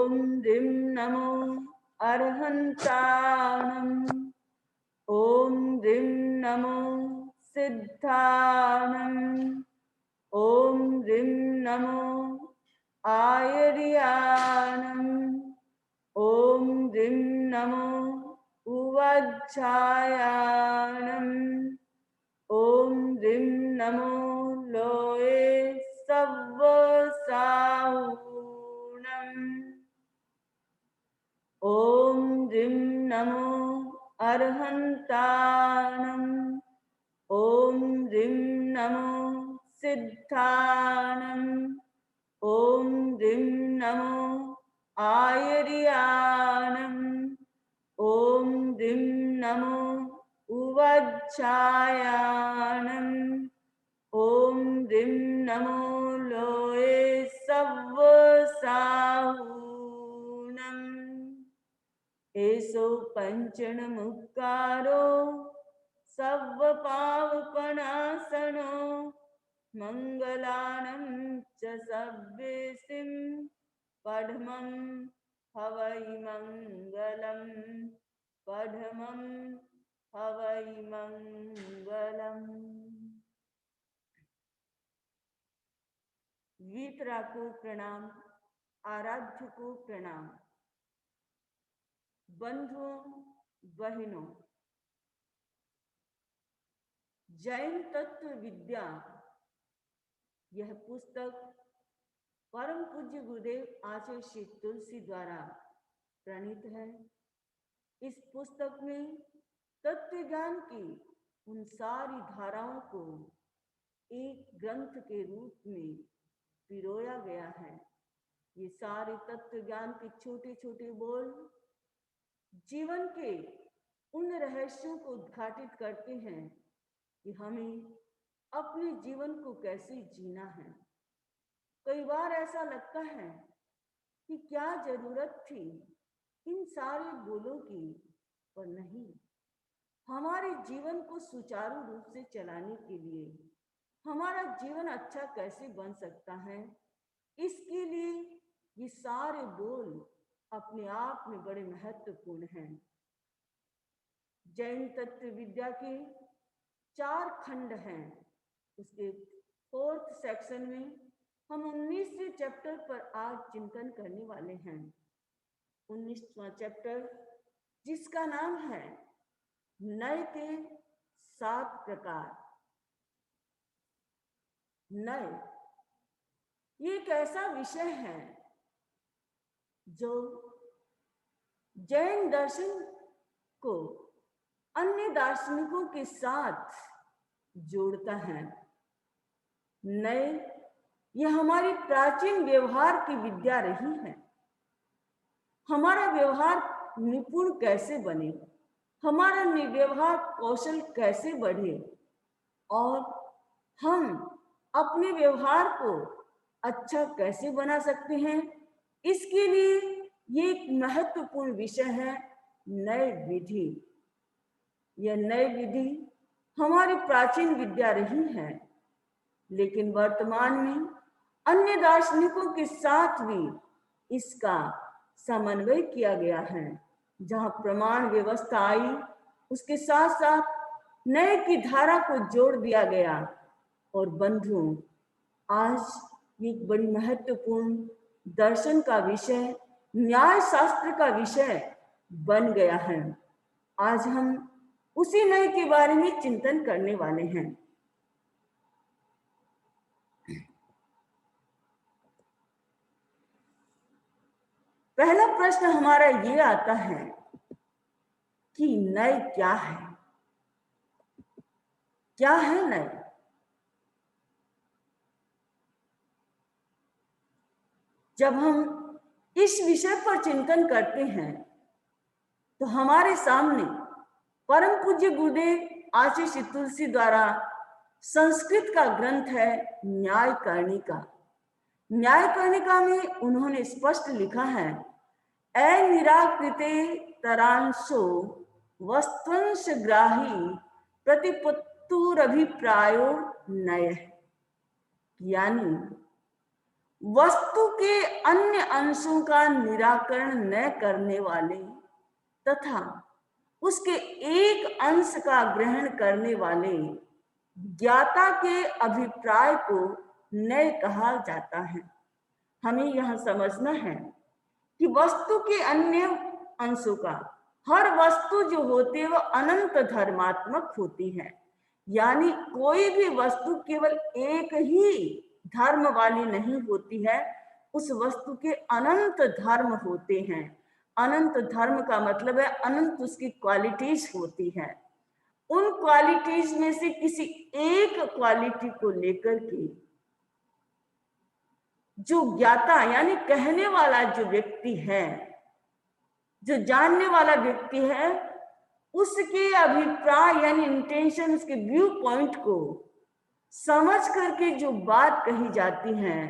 ॐ ह्रीं नमो अर्हन्ताणम् ॐ ह्रीं नमो सिद्धाणम् ॐ ह्रीं नमो आयर्याणम् ॐ ह्रीं नमो उवज्झायाणम् ॐ ह्रीं नमो लोये सव्वसाहूणम् ॐ ह्रीं नमो अर्हन्ताणम् ॐ ह्रीं नमो सिद्धाणम् ॐ ह्रीं नमो आयर्याणम् ॐ ह्रीं नमो उवज्झायाणम् ॐ ह्रीं नमो लोये सव्वसाहूणम् एषो पञ्चणमुक्कारो सव्वपावपनाशनो मङ्गलानं च सव्येसिं पढमं हवै मङ्गलम् पढमं हवै मङ्गलम्। वीतरा को प्रणाम, आराध्य को प्रणाम। बंधुओं बहनों, जैन तत्व विद्या यह पुस्तक परम पूज्य गुरुदेव आचार्य श्री तुलसी द्वारा प्रणीत है। इस पुस्तक में तत्व ज्ञान की उन सारी धाराओं को एक ग्रंथ के रूप में पिरोया गया है। ये सारे तत्व ज्ञान के छोटे छोटे बोल जीवन के उन रहस्यों को उद्घाटित करते हैं कि हमें अपने जीवन को कैसे जीना है। कई बार ऐसा लगता है कि क्या जरूरत थी इन सारे बोलों की, पर नहीं। हमारे जीवन को सुचारू रूप से चलाने के लिए, हमारा जीवन अच्छा कैसे बन सकता है, इसके लिए ये सारे बोल अपने आप में बड़े महत्वपूर्ण हैं। जैन तत्व विद्या के 4 खंड हैं। उसके 4th सेक्शन में हम 19वें चैप्टर पर आज चिंतन करने वाले हैं। 19वां चैप्टर जिसका नाम है नय के 7 प्रकार। नय ये एक ऐसा विषय है जो जैन दर्शन को अन्य दार्शनिकों के साथ जोड़ता है। नय यह हमारी प्राचीन व्यवहार की विद्या रही है। हमारा व्यवहार निपुण कैसे बने, हमारा व्यवहार कौशल कैसे बढ़े और हम अपने व्यवहार को अच्छा कैसे बना सकते हैं, इसके लिए ये एक महत्वपूर्ण विषय है नय विधि। यह नय विधि हमारी प्राचीन विद्या रही है, लेकिन वर्तमान में अन्य दार्शनिकों के साथ भी इसका समन्वय किया गया है। जहां प्रमाण व्यवस्था आई, उसके साथ साथ नय की धारा को जोड़ दिया गया। और बंधुओं, आज एक बड़ी महत्वपूर्ण दर्शन का विषय, न्याय शास्त्र का विषय बन गया है। आज हम उसी नय के बारे में चिंतन करने वाले हैं। पहला प्रश्न हमारा ये आता है कि नय क्या है? क्या है नय? जब हम इस विषय पर चिंतन करते हैं तो हमारे सामने परम पूज्य गुरुदेव आचार्य श्री तुलसी द्वारा संस्कृत का ग्रंथ है न्यायकर्णिका। न्यायकर्णिका में उन्होंने स्पष्ट लिखा है, अनिराकृते तरांशो वस्तुंश ग्राही प्रतिपत्तुरभिप्रायो नय। यानी वस्तु के अन्य अंशों का निराकरण न करने वाले तथा उसके एक अंश का ग्रहण करने वाले ज्ञाता के अभिप्राय को नय कहा जाता है। हमें यह समझना है कि वस्तु के अन्य अंशों का, हर वस्तु जो होती है वह अनंत धर्मात्मक होती है, यानी कोई भी वस्तु केवल एक ही धर्म वाली नहीं होती है, उस वस्तु के अनंत धर्म होते हैं। अनंत धर्म का मतलब है अनंत उसकी क्वालिटीज होती है। उन क्वालिटीज में से किसी एक क्वालिटी को लेकर के जो ज्ञाता यानी कहने वाला जो व्यक्ति है, जो जानने वाला व्यक्ति है, उसके अभिप्राय यानी इंटेंशन, उसके व्यू पॉइंट को समझ करके जो बात कही जाती है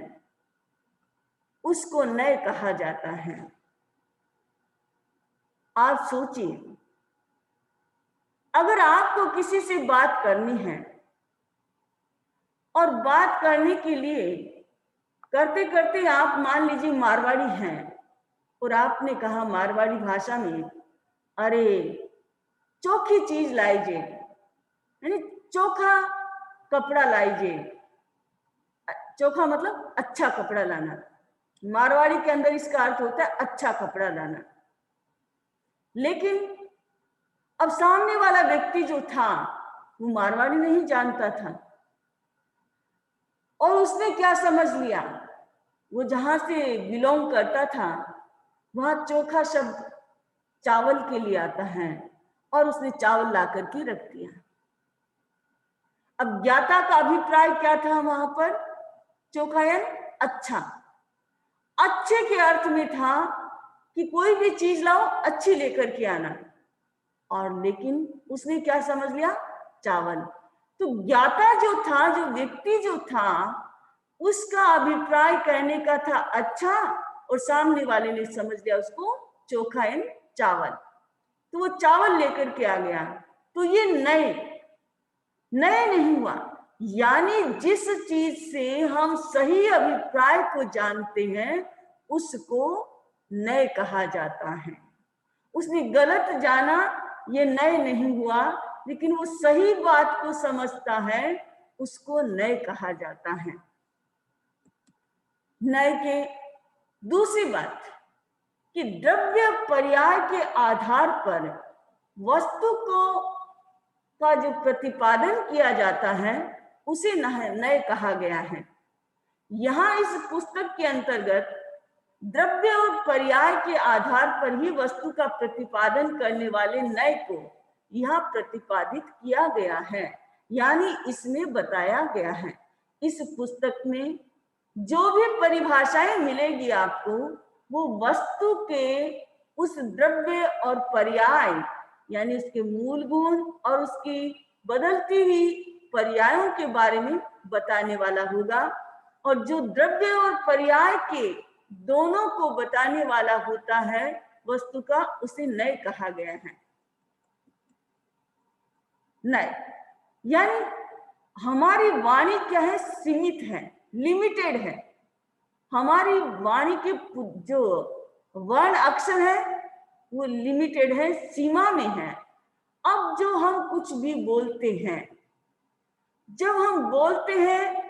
उसको नय कहा जाता है। आप सोचिए, अगर आपको किसी से बात करनी है और बात करने के लिए करते करते आप मान लीजिए मारवाड़ी हैं और आपने कहा मारवाड़ी भाषा में, अरे चोखी चीज लाइजे, यानी चोखा कपड़ा लाइजे। चोखा मतलब अच्छा कपड़ा लाना, मारवाड़ी के अंदर इसका अर्थ होता है अच्छा कपड़ा लाना। लेकिन अब सामने वाला व्यक्ति जो था वो मारवाड़ी नहीं जानता था और उसने क्या समझ लिया, वो जहां से बिलोंग करता था वहां चोखा शब्द चावल के लिए आता है और उसने चावल ला करके रख दिया। अब ज्ञाता का अभिप्राय क्या था वहां पर, चोखा यानी अच्छा, अच्छे के अर्थ में था कि कोई भी चीज लाओ अच्छी लेकर के आना, और लेकिन उसने क्या समझ लिया, चावल। तो ज्ञाता जो था, जो व्यक्ति जो था, उसका अभिप्राय कहने का था अच्छा, और सामने वाले ने समझ लिया उसको चोखा यानी चावल, तो वो चावल लेकर के आ गया। तो ये नए नहीं हुआ, यानी जिस चीज से हम सही अभिप्राय को जानते हैं उसको नए कहा जाता है। उसने गलत जाना, ये नए नहीं हुआ, लेकिन वो सही बात को समझता है, उसको नए कहा जाता है। नए के दूसरी बात कि द्रव्य पर्याय के आधार पर वस्तु को का जो प्रतिपादन किया जाता है उसे नए कहा गया है। यहाँ इस पुस्तक के अंतर्गत द्रव्य और पर्याय के आधार पर ही वस्तु का प्रतिपादन करने वाले नए को यहाँ प्रतिपादित किया गया है, यानी इसमें बताया गया है। इस पुस्तक में जो भी परिभाषाएं मिलेगी आपको, वो वस्तु के उस द्रव्य और पर्याय यानी उसके मूल गुण और उसकी बदलती हुई पर्यायों के बारे में बताने वाला होगा। और जो द्रव्य और पर्याय के दोनों को बताने वाला होता है वस्तु का, उसे नए कहा गया है। नए यानी हमारी वाणी क्या है, सीमित है, लिमिटेड है। हमारी वाणी के जो वर्ण अक्षर है वो लिमिटेड है, सीमा में है। अब जो हम कुछ भी बोलते हैं, जब हम बोलते हैं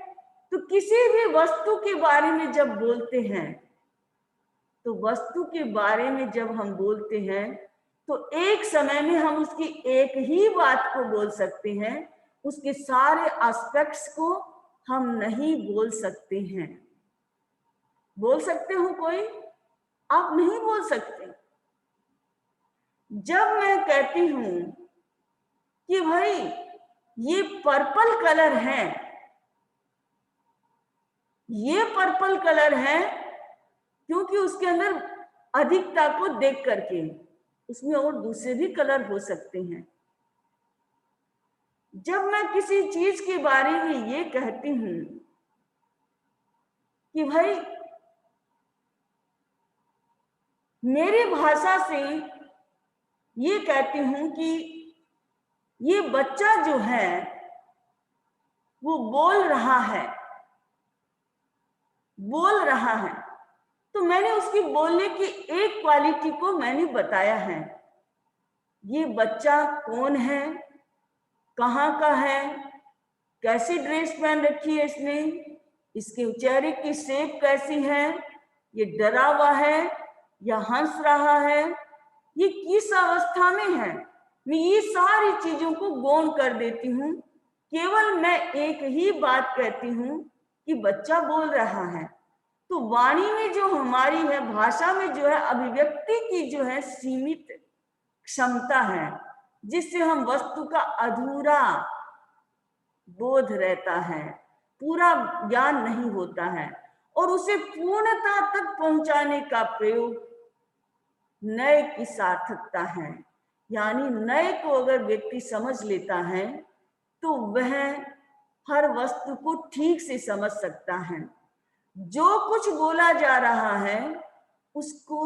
तो किसी भी वस्तु के बारे में जब बोलते हैं, तो वस्तु के बारे में जब हम बोलते हैं तो एक समय में हम उसकी एक ही बात को बोल सकते हैं, उसके सारे एस्पेक्ट्स को हम नहीं बोल सकते हैं। बोल सकते हो कोई? आप नहीं बोल सकते। जब मैं कहती हूं कि भाई ये पर्पल कलर है, ये पर्पल कलर है क्योंकि उसके अंदर अधिकता को देख करके, उसमें और दूसरे भी कलर हो सकते हैं। जब मैं किसी चीज के बारे में ये कहती हूं कि भाई मेरी भाषा से ये कहती हूं कि ये बच्चा जो है वो बोल रहा है, बोल रहा है, तो मैंने उसकी बोलने की एक क्वालिटी को मैंने बताया है। ये बच्चा कौन है, कहाँ का है, कैसी ड्रेस पहन रखी है इसने, इसके चेहरे की शेप कैसी है, ये डरा हुआ है या हंस रहा है, ये किस अवस्था में है, मैं ये सारी चीजों को गौण कर देती हूँ। केवल मैं एक ही बात कहती हूँ कि बच्चा बोल रहा है। तो वाणी में जो हमारी है, भाषा में जो है, अभिव्यक्ति की जो है सीमित क्षमता है, जिससे हम वस्तु का अधूरा बोध रहता है, पूरा ज्ञान नहीं होता है, और उसे पूर्णता तक पहुंचाने का प्रयोग नए की सार्थकता है। यानी नए को अगर व्यक्ति समझ लेता है तो वह हर वस्तु को ठीक से समझ सकता है। जो कुछ बोला जा रहा है उसको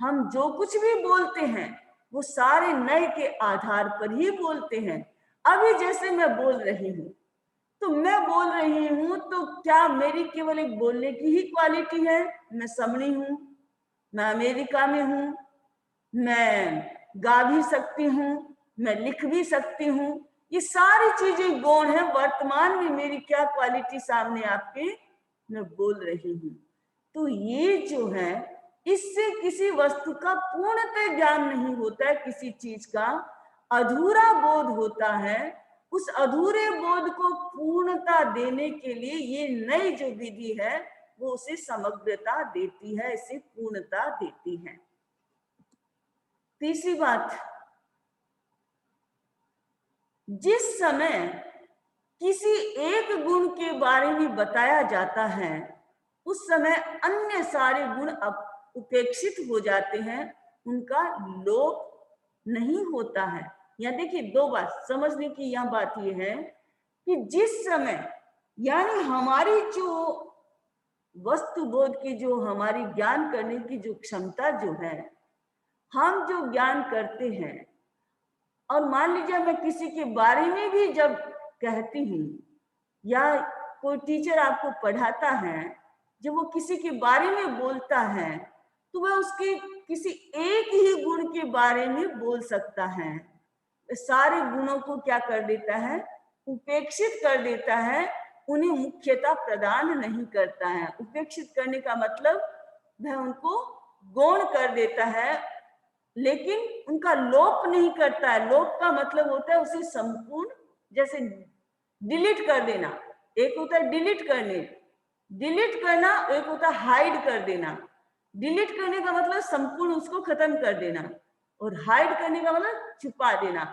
हम जो कुछ भी बोलते हैं वो सारे नए के आधार पर ही बोलते हैं। अभी जैसे मैं बोल रही हूँ, तो मैं बोल रही हूँ तो क्या मेरी केवल एक बोलने की ही क्वालिटी है? मैं समणी हूँ, मैं अमेरिका में हूँ, मैं गा भी सकती हूँ, मैं लिख भी सकती हूँ, ये सारी चीजें गौण है। वर्तमान में मेरी क्या क्वालिटी सामने आपके, मैं बोल रही हूँ। तो ये जो है, इससे किसी वस्तु का पूर्णतः ज्ञान नहीं होता है, किसी चीज का अधूरा बोध होता है। उस अधूरे बोध को पूर्णता देने के लिए ये नई जो विधि है वो उसे समग्रता देती है, इसे पूर्णता देती है। तीसरी बात, जिस समय किसी एक गुण के बारे में बताया जाता है उस समय अन्य सारे गुण उपेक्षित हो जाते हैं, उनका लोप नहीं होता है। या देखिए, दो बात समझने की यह बात यह है कि जिस समय, यानी हमारी जो वस्तु बोध की, जो हमारी ज्ञान करने की जो क्षमता जो है, हम जो ज्ञान करते हैं, और मान लीजिए मैं किसी के बारे में भी जब कहती हूँ या कोई टीचर आपको पढ़ाता है, जब वो किसी के बारे में बोलता है तो वह उसके किसी एक ही गुण के बारे में बोल सकता है, सारे गुणों को क्या कर देता है, उपेक्षित कर देता है, उन्हें मुख्यता प्रदान नहीं करता है। उपेक्षित करने का मतलब वह उनको गौण कर देता है, लेकिन उनका लोप नहीं करता है। लोप का मतलब होता है उसे संपूर्ण, जैसे डिलीट कर देना, एक होता है डिलीट करने, डिलीट करना, एक होता है हाइड कर देना। डिलीट करने का मतलब संपूर्ण उसको खत्म कर देना, और हाइड करने का मतलब छुपा देना।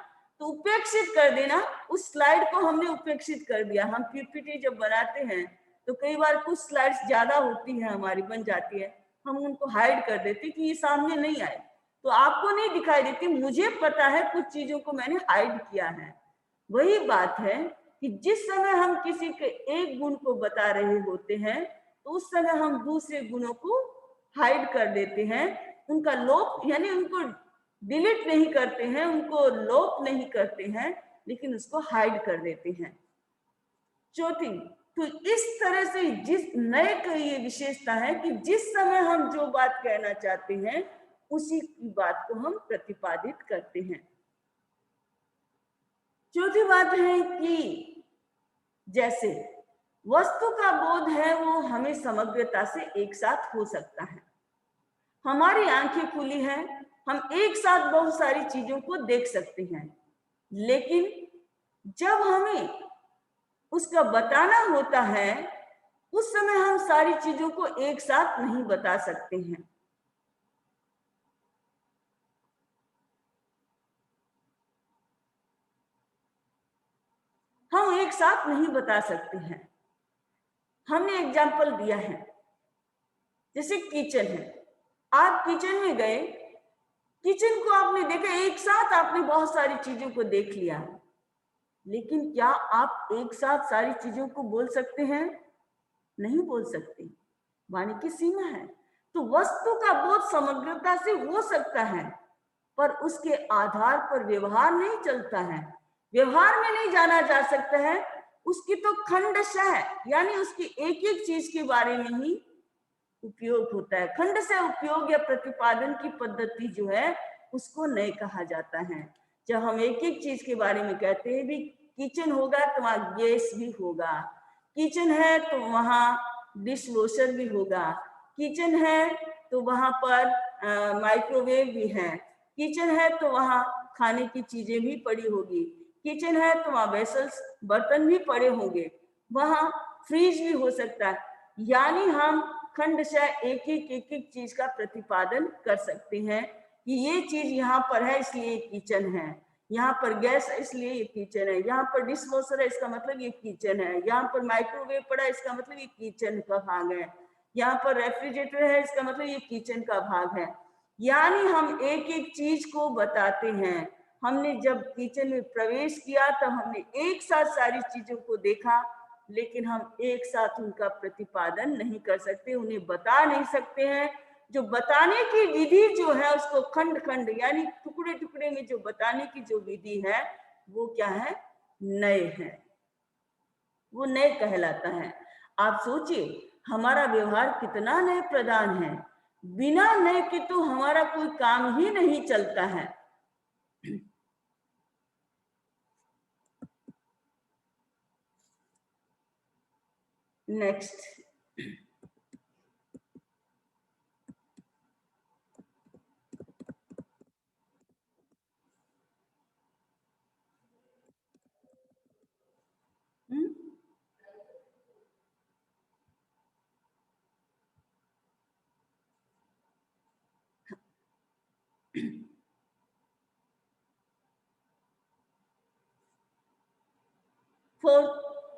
तो उपेक्षित कर देना, उस स्लाइड को हमने उपेक्षित कर दिया। हम पीपीटी जब बनाते हैं तो कई बार कुछ स्लाइड्स ज्यादा होती है, हमारी बन जाती है, हम उनको हाइड कर देते कि ये सामने नहीं आए, तो आपको नहीं दिखाई देती, मुझे पता है कुछ चीजों को मैंने हाइड किया है। वही बात है कि जिस समय हम किसी के एक गुण को बता रहे होते हैं तो उस समय हम दूसरे गुणों को हाइड कर देते हैं, उनका लोप, यानी उनको डिलीट नहीं करते हैं, उनको लोप नहीं करते हैं, लेकिन उसको हाइड कर देते हैं। चौथी, तो इस तरह से जिस नए का ये विशेषता है कि जिस समय हम जो बात कहना चाहते हैं उसी की बात को हम प्रतिपादित करते हैं। चौथी बात है कि जैसे वस्तु का बोध है वो हमें समग्रता से एक साथ हो सकता है। हमारी आंखें खुली हैं, हम एक साथ बहुत सारी चीजों को देख सकते हैं, लेकिन जब हमें उसका बताना होता है उस समय हम सारी चीजों को एक साथ नहीं बता सकते हैं। हम एक साथ नहीं बता सकते हैं। हमने एग्जाम्पल दिया है, जैसे किचन है, आप किचन में गए, किचन को आपने देखा, एक साथ आपने बहुत सारी चीजों को देख लिया, लेकिन क्या आप एक साथ सारी चीजों को बोल सकते हैं? नहीं बोल सकते, वाणी की सीमा है। तो वस्तु का बोध समग्रता से हो सकता है, पर उसके आधार पर व्यवहार नहीं चलता है, व्यवहार में नहीं जाना जा सकता है। उसकी तो खंडशः, यानी उसकी एक एक चीज के बारे में ही उपयोग होता है। खंड से उपयोग या प्रतिपादन की पद्धति जो है उसको नय कहा जाता है। जब हम एक एक चीज के बारे में कहते हैं, भी किचन होगा तो वहां गैस भी होगा, किचन है तो वहां डिश वॉशर भी होगा, किचन है तो वहां पर माइक्रोवेव भी है, किचन है तो वहां खाने की चीजें भी पड़ी होगी, किचन है तो वहां वेसल्स बर्तन भी पड़े होंगे, वहां फ्रिज भी हो सकता है। यानी हम खंडशः एक एक चीज का प्रतिपादन कर सकते हैं कि ये चीज यहाँ पर है इसलिए ये किचन है, यहाँ पर गैस है इसलिए ये किचन है, यहाँ पर डिश वॉशर है इसका मतलब ये किचन है, यहाँ पर माइक्रोवेव पड़ा है इसका मतलब ये किचन का भाग है, यहाँ पर रेफ्रिजरेटर है इसका मतलब ये किचन का भाग है। यानी हम एक एक चीज को बताते हैं। हमने जब किचन में प्रवेश किया तब हमने एक साथ सारी चीजों को देखा, लेकिन हम एक साथ उनका प्रतिपादन नहीं कर सकते, उन्हें बता नहीं सकते हैं। जो बताने की विधि जो है उसको खंड खंड यानी टुकड़े टुकड़े में जो बताने की जो विधि है वो क्या है, नय है, वो नय कहलाता है। आप सोचिए हमारा व्यवहार कितना नय प्रधान है, बिना नय के तो हमारा कोई काम ही नहीं चलता है। नेक्स्ट,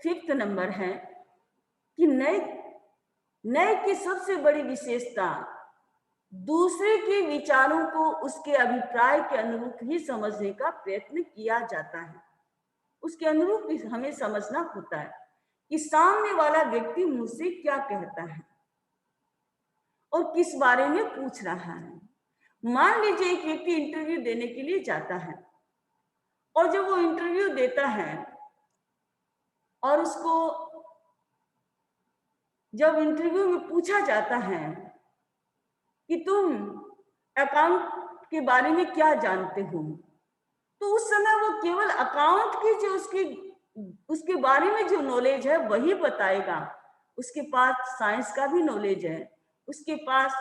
फिफ्थ नंबर है कि नय की सबसे बड़ी विशेषता दूसरे के विचारों को उसके अभिप्राय के अनुरूप ही समझने का प्रयत्न किया जाता है। उसके अनुरूप ही हमें समझना होता है कि सामने वाला व्यक्ति मुझसे क्या कहता है और किस बारे में पूछ रहा है। मान लीजिए एक व्यक्ति इंटरव्यू देने के लिए जाता है और जब वो इंटरव्यू देता है और उसको जब इंटरव्यू में पूछा जाता है कि तुम अकाउंट के बारे में क्या जानते हो, तो उस समय वो केवल अकाउंट की जो उसके बारे में जो नॉलेज है वही बताएगा। उसके पास साइंस का भी नॉलेज है, उसके पास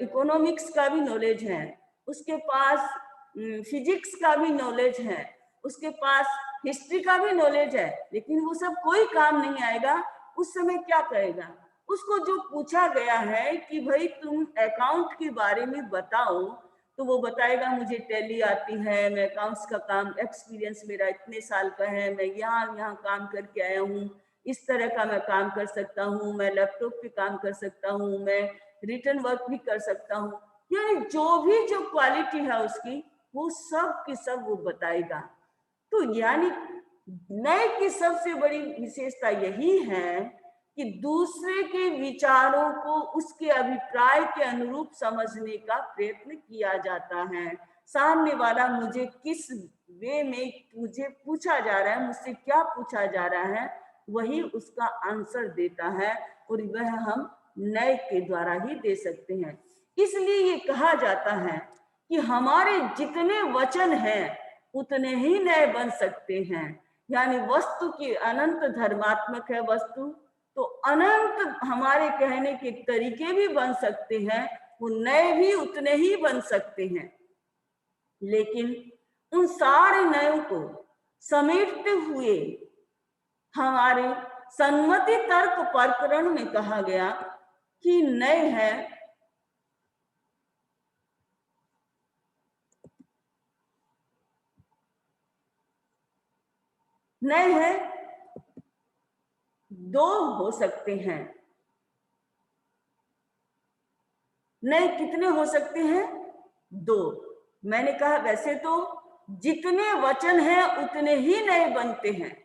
इकोनॉमिक्स का भी नॉलेज है, उसके पास फिजिक्स का भी नॉलेज है, उसके पास हिस्ट्री का भी नॉलेज है, लेकिन वो सब कोई काम नहीं आएगा। उस समय क्या करेगा, उसको जो पूछा गया है कि भाई तुम अकाउंट के बारे में बताओ, तो वो बताएगा मुझे टैली आती है, मैं अकाउंट्स का काम, एक्सपीरियंस मेरा इतने साल का है, मैं यहाँ काम करके आया हूँ, इस तरह का मैं काम कर सकता हूँ, मैं लैपटॉप पे काम कर सकता हूँ, मैं रिटर्न वर्क भी कर सकता हूँ। यानी जो क्वालिटी है उसकी वो सब की सब वो बताएगा। तो यानी नय की सबसे बड़ी विशेषता यही है कि दूसरे के विचारों को उसके अभिप्राय के अनुरूप समझने का प्रयत्न किया जाता है। सामने वाला मुझे किस वे में मुझे पूछा जा रहा है, मुझसे क्या पूछा जा रहा है, वही उसका आंसर देता है और वह हम नय के द्वारा ही दे सकते हैं। इसलिए ये कहा जाता है कि हमारे जितने वचन हैं उतने ही नय बन सकते हैं। यानी वस्तु की अनंत धर्मात्मक है वस्तु, तो अनंत हमारे कहने के तरीके भी बन सकते हैं, वो नए भी उतने ही बन सकते हैं। लेकिन उन सारे नयों को समेटते हुए हमारे सम्मति तर्क प्रकरण में कहा गया कि नय है दो हो सकते हैं। नए कितने हो सकते हैं? दो। मैंने कहा वैसे तो जितने वचन हैं उतने ही नए बनते हैं,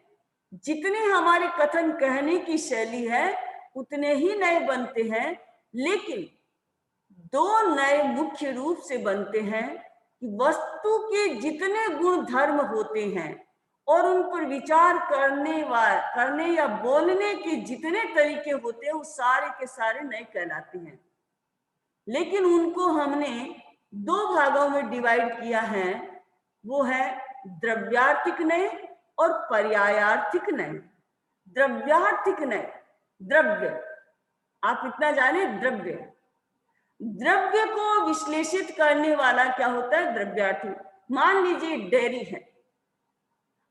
जितनी हमारी कथन कहने की शैली है उतने ही नए बनते हैं, लेकिन दो नए मुख्य रूप से बनते हैं कि वस्तु के जितने गुण धर्म होते हैं और उन पर विचार करने या बोलने के जितने तरीके होते हैं वो सारे के सारे नए कहलाते हैं। लेकिन उनको हमने दो भागों में डिवाइड किया है, वो है द्रव्यार्थिक नय और पर्यायार्थिक नय। द्रव्यार्थिक नय, द्रव्य, आप इतना जाने, द्रव्य, द्रव्य को विश्लेषित करने वाला क्या होता है, द्रव्यार्थिक। मान लीजिए डेयरी है।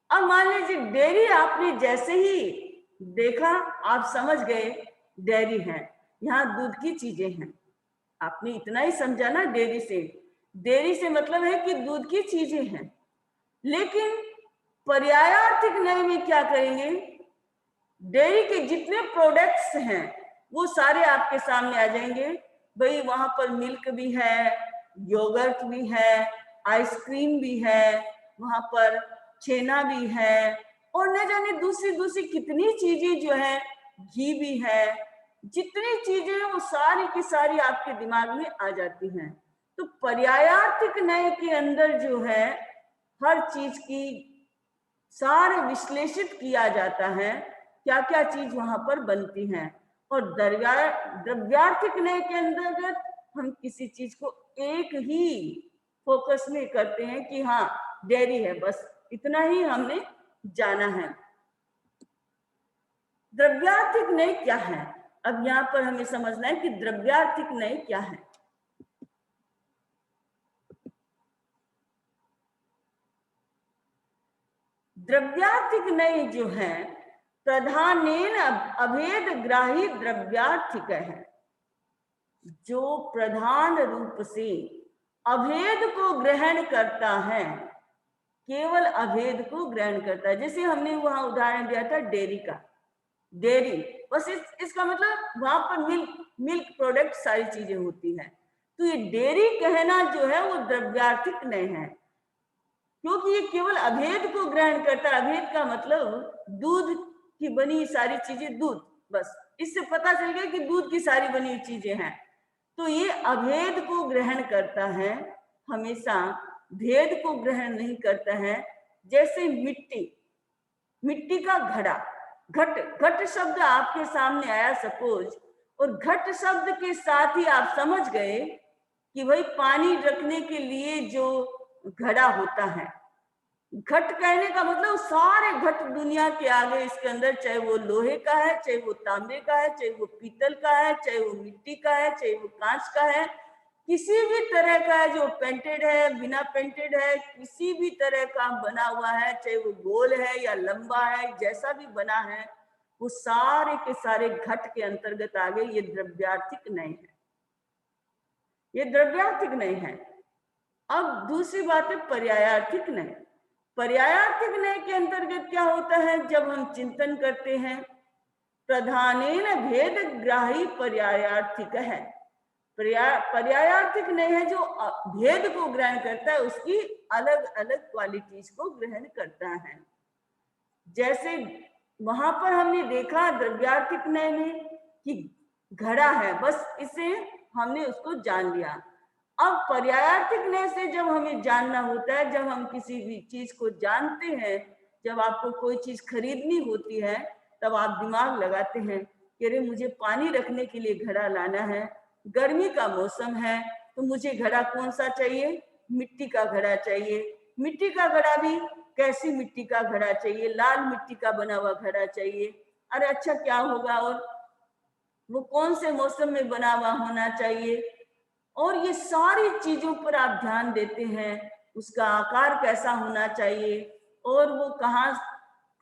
अब मान लीजिए डेयरी आपने जैसे ही देखा आप समझ गए डेयरी है, यहाँ दूध की चीजें हैं, आपने इतना ही समझा ना डेयरी से। डेयरी से मतलब है कि दूध की चीजें हैं। लेकिन पर्यायार्थिक नय में क्या करेंगे, डेयरी के जितने प्रोडक्ट्स हैं वो सारे आपके सामने आ जाएंगे। भाई वहां पर मिल्क भी है, योगर्ट भी है, आइसक्रीम भी है, वहां पर छेना भी है, और न जाने दूसरी दूसरी कितनी चीजें जो है, घी भी है, जितनी चीजें हैं वो सारी की सारी आपके दिमाग में आ जाती हैं। तो पर्यायार्थिक नय के अंदर जो है हर चीज की सारे विश्लेषित किया जाता है, क्या क्या चीज वहां पर बनती हैं। और द्रव्यार्थिक नय के अंतर्गत हम किसी चीज को एक ही फोकस में करते हैं कि हाँ डेयरी है, बस इतना ही हमने जाना है। द्रव्यार्थिक नय क्या है, अब यहाँ पर हमें समझना है कि द्रव्यार्थिक नय क्या है। द्रव्यार्थिक नय जो है प्रधानेन अभेद ग्राही द्रव्यार्थिक है, जो प्रधान रूप से अभेद को ग्रहण करता है, केवल अभेद को ग्रहण करता है। जैसे हमने वहां उदाहरण दिया था डेयरी का, डेयरी बस इसका मतलब वहां पर मिल्क प्रोडक्ट सारी चीजें होती हैं। तो ये डेयरी कहना जो है वो द्रव्यार्थिक नय है, क्योंकि ये केवल अभेद को ग्रहण करता है। अभेद का मतलब दूध की बनी सारी चीजें, दूध, बस इससे पता चल गया कि दूध की सारी बनी हुई चीजें हैं। तो ये अभेद को ग्रहण करता है, हमेशा भेद को ग्रहण नहीं करता है। जैसे मिट्टी, मिट्टी का घड़ा, घट, घट शब्द आपके सामने आया सपोज, और घट शब्द के साथ ही आप समझ गए कि भाई पानी रखने के लिए जो घड़ा होता है। घट कहने का मतलब सारे घट दुनिया के आगे इसके अंदर, चाहे वो लोहे का है, चाहे वो तांबे का है, चाहे वो पीतल का है, चाहे वो मिट्टी का है, चाहे वो कांच का है, किसी भी तरह का है, जो पेंटेड है, बिना पेंटेड है, किसी भी तरह का बना हुआ है, चाहे वो गोल है या लंबा है, जैसा भी बना है, वो सारे के सारे घट के अंतर्गत आ गए। ये द्रव्यार्थिक नय है, ये द्रव्यार्थिक नय है। अब दूसरी बात है पर्यायार्थिक नय। पर्यायार्थिक नय के अंतर्गत क्या होता है, जब हम चिंतन करते हैं, प्रधानेन भेद ग्राही पर्यायार्थिक है। पर्यायार्थिक नय है जो भेद को ग्रहण करता है, उसकी अलग अलग क्वालिटीज को ग्रहण करता है। जैसे वहां पर हमने देखा द्रव्यार्थिक नय में कि घड़ा है, बस इसे हमने उसको जान लिया। अब पर्यायार्थिक नय से जब हमें जानना होता है, जब हम किसी भी चीज को जानते हैं, जब आपको कोई चीज खरीदनी होती है, तब आप दिमाग लगाते हैं कि अरे मुझे पानी रखने के लिए घड़ा लाना है, गर्मी का मौसम है, तो मुझे घड़ा कौन सा चाहिए, मिट्टी का घड़ा चाहिए। मिट्टी का घड़ा भी कैसी मिट्टी का घड़ा चाहिए, लाल मिट्टी का बना हुआ घड़ा चाहिए। अरे अच्छा क्या होगा, और वो कौन से मौसम में बना हुआ होना चाहिए, और ये सारी चीजों पर आप ध्यान देते हैं। उसका आकार कैसा होना चाहिए, और वो कहाँ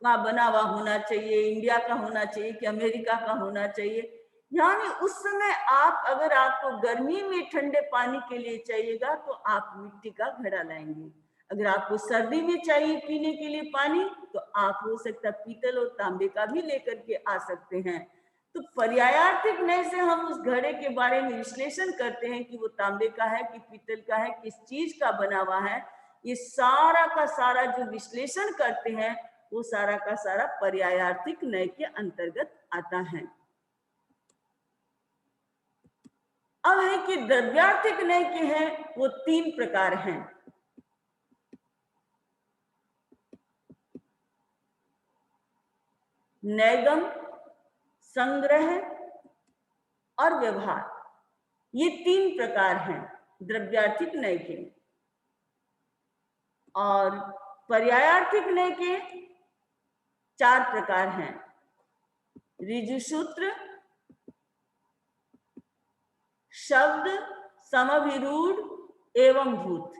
का बना हुआ होना चाहिए, इंडिया का होना चाहिए कि अमेरिका का होना चाहिए। यानी उस समय आप, अगर आपको गर्मी में ठंडे पानी के लिए चाहिएगा तो आप मिट्टी का घड़ा लाएंगे। अगर आपको सर्दी में चाहिए पीने के लिए पानी, तो आप हो सकता है पीतल और तांबे का भी लेकर के आ सकते हैं। तो पर्यायार्थिक नय से हम उस घड़े के बारे में विश्लेषण करते हैं कि वो तांबे का है कि पीतल का है, किस चीज का बना हुआ है। ये सारा का सारा जो विश्लेषण करते हैं, वो सारा का सारा पर्यायार्थिक नय के अंतर्गत आता है। अब है कि द्रव्यार्थिक नय के हैं वो 3 प्रकार हैं। नैगम, संग्रह और व्यवहार, ये 3 प्रकार हैं द्रव्यार्थिक नय के। और पर्यायार्थिक नय के 4 प्रकार हैं, ऋजुसूत्र, शब्द, समभिरूढ़ एवं भूत।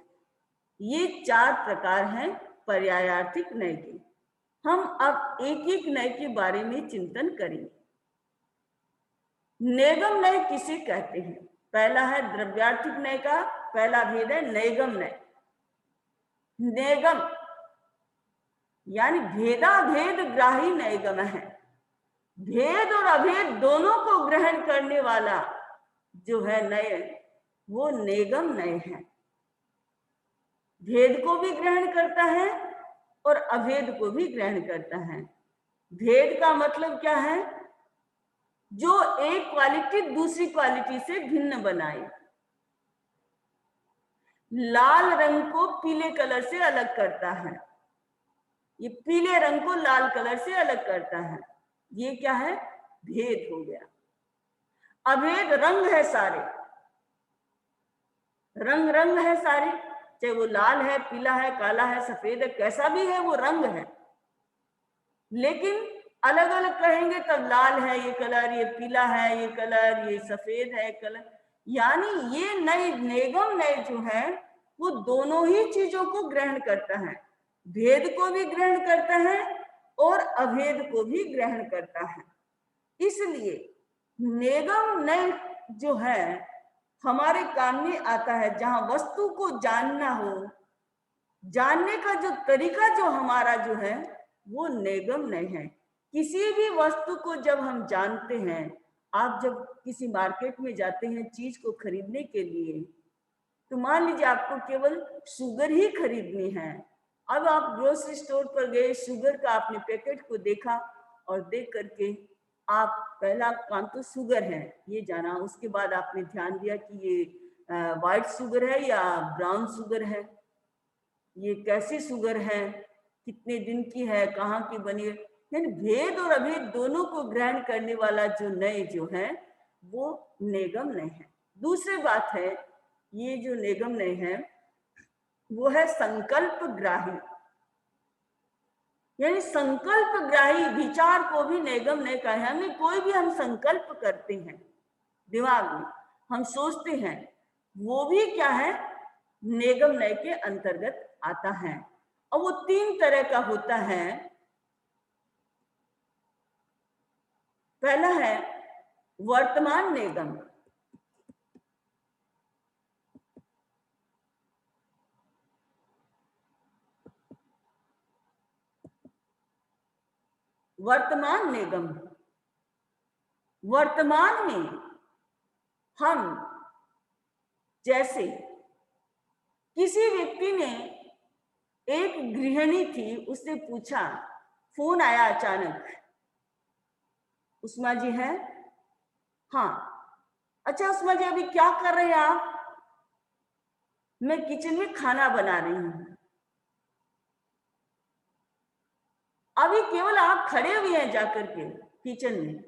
ये 4 प्रकार हैं पर्यायार्थिक नय के। हम अब एक एक नय के बारे में चिंतन करेंगे। नेगम नय किसे कहते हैं? पहला है द्रव्यार्थिक नय का पहला भेद है नैगम नय। नेगम यानी भेदाभेद ग्राही नैगम है। भेद और अभेद दोनों को ग्रहण करने वाला जो है नय, वो नेगम नय है। भेद को भी ग्रहण करता है और अभेद को भी ग्रहण करता है। भेद का मतलब क्या है? जो एक क्वालिटी दूसरी क्वालिटी से भिन्न बनाए। लाल रंग को पीले कलर से अलग करता है, ये पीले रंग को लाल कलर से अलग करता है, ये क्या है? भेद हो गया। अभेद रंग है सारे, रंग रंग है सारे, चाहे वो लाल है, पीला है, काला है, सफेद है, कैसा भी है वो रंग है। लेकिन अलग अलग कहेंगे तब लाल है ये कलर, ये पीला है ये कलर, ये सफेद है कलर। यानी ये नय नेगम नय जो है वो दोनों ही चीजों को ग्रहण करता है, भेद को भी ग्रहण करता है और अभेद को भी ग्रहण करता है। इसलिए नेगम नय जो है हमारे काम में आता है जहां वस्तु को जानना हो, जानने का जो तरीका जो हमारा जो है वो नेगम नय है। किसी भी वस्तु को जब हम जानते हैं, आप जब किसी मार्केट में जाते हैं चीज को खरीदने के लिए, तो मान लीजिए आपको केवल शुगर ही खरीदनी है। अब आप ग्रोसरी स्टोर पर गए, शुगर का आपने पैकेट को देखा और देख करके आप पहला काम तो शुगर है ये जाना, उसके बाद आपने ध्यान दिया कि ये व्हाइट शुगर है या ब्राउन शुगर है, ये कैसी शुगर है, कितने दिन की है, कहाँ की बनी है। यानी भेद और अभेद दोनों को ग्रहण करने वाला जो नय जो है वो नेगम नय है। दूसरी बात है, ये जो नेगम नय है वो है संकल्प ग्राही, यानी संकल्प ग्राही विचार को भी नेगम नय का है। हमें कोई भी हम संकल्प करते हैं, दिमाग में हम सोचते हैं, वो भी क्या है? नेगम नय के अंतर्गत आता है। और वो 3 तरह का होता है। पहला है वर्तमान नेगम, वर्तमान नेगम। वर्तमान में हम जैसे किसी व्यक्ति ने, एक गृहिणी थी, उसने पूछा, फोन आया अचानक, उस्मा जी है? हाँ। अच्छा उस्मा जी अभी क्या कर रहे हैं आप? मैं किचन में खाना बना रही हूँ। अभी केवल आप खड़े हुए हैं जाकर के किचन में,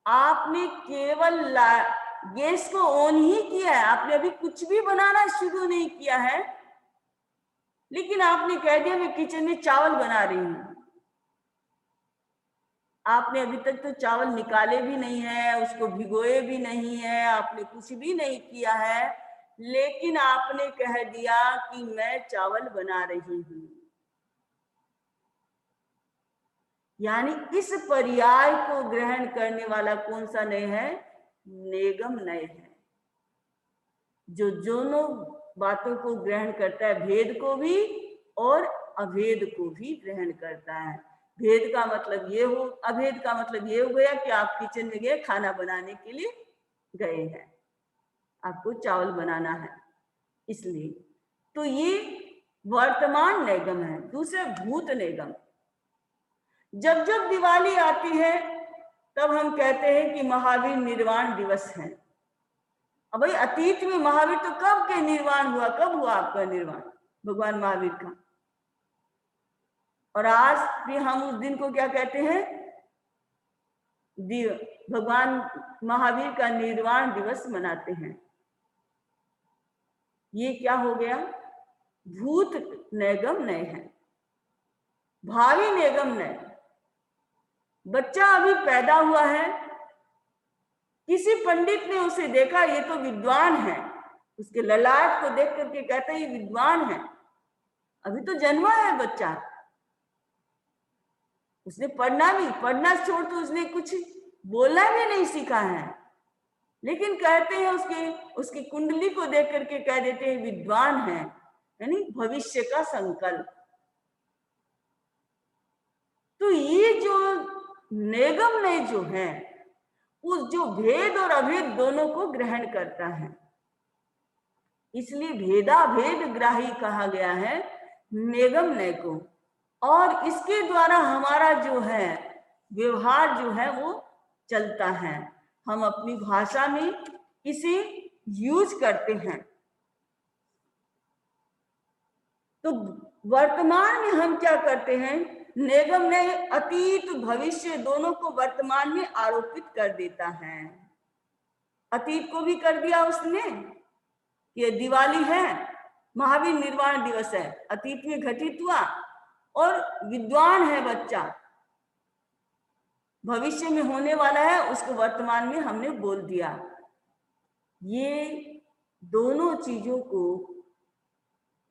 आपने केवल गैस को ऑन ही किया है, आपने अभी कुछ भी बनाना शुरू नहीं किया है, लेकिन आपने कह दिया मैं किचन में चावल बना रही हूं। आपने अभी तक तो चावल निकाले भी नहीं है, उसको भिगोए भी नहीं है, आपने कुछ भी नहीं किया है, लेकिन आपने कह दिया कि मैं चावल बना रही हूं। यानी इस पर्याय को ग्रहण करने वाला कौन सा नय है? नेगम नय है, जो दोनों बातों को ग्रहण करता है, भेद को भी और अभेद को भी ग्रहण करता है। भेद का मतलब ये हो, अभेद का मतलब ये हो गया कि आप किचन में गए, खाना बनाने के लिए गए हैं, आपको चावल बनाना है, इसलिए। तो ये वर्तमान नेगम है। दूसरा भूत नेगम। जब जब दिवाली आती है तब हम कहते हैं कि महावीर निर्वाण दिवस है। अब भाई अतीत में महावीर तो कब के निर्वाण हुआ? कब हुआ आपका निर्वाण भगवान महावीर का? और आज भी हम उस दिन को क्या कहते हैं? भगवान महावीर का निर्वाण दिवस मनाते हैं। ये क्या हो गया? भूत नैगम नय है, भावी नैगम नय। बच्चा अभी पैदा हुआ है, किसी पंडित ने उसे देखा, ये तो विद्वान है, उसके ललाट को देख करके कहता है ये विद्वान है। अभी तो जन्मा है बच्चा, उसने पढ़ना छोड़ तो उसने कुछ बोलना भी नहीं सीखा है, लेकिन कहते हैं उसकी कुंडली को देख करके कह देते हैं विद्वान है, यानी भविष्य का संकल्प। तो ये जो नेगम ने जो है, उस जो भेद और अभेद दोनों को ग्रहण करता है, इसलिए भेदाभेद ग्राही कहा गया है नेगम नय को। और इसके द्वारा हमारा जो है व्यवहार जो है वो चलता है, हम अपनी भाषा में इसे यूज करते हैं। तो वर्तमान में हम क्या करते हैं? नेगम ने अतीत भविष्य दोनों को वर्तमान में आरोपित कर देता है। अतीत को भी कर दिया उसने, ये दिवाली है, महावीर निर्वाण दिवस है, अतीत में घटित हुआ, और विद्वान है बच्चा, भविष्य में होने वाला है, उसको वर्तमान में हमने बोल दिया। ये दोनों चीजों को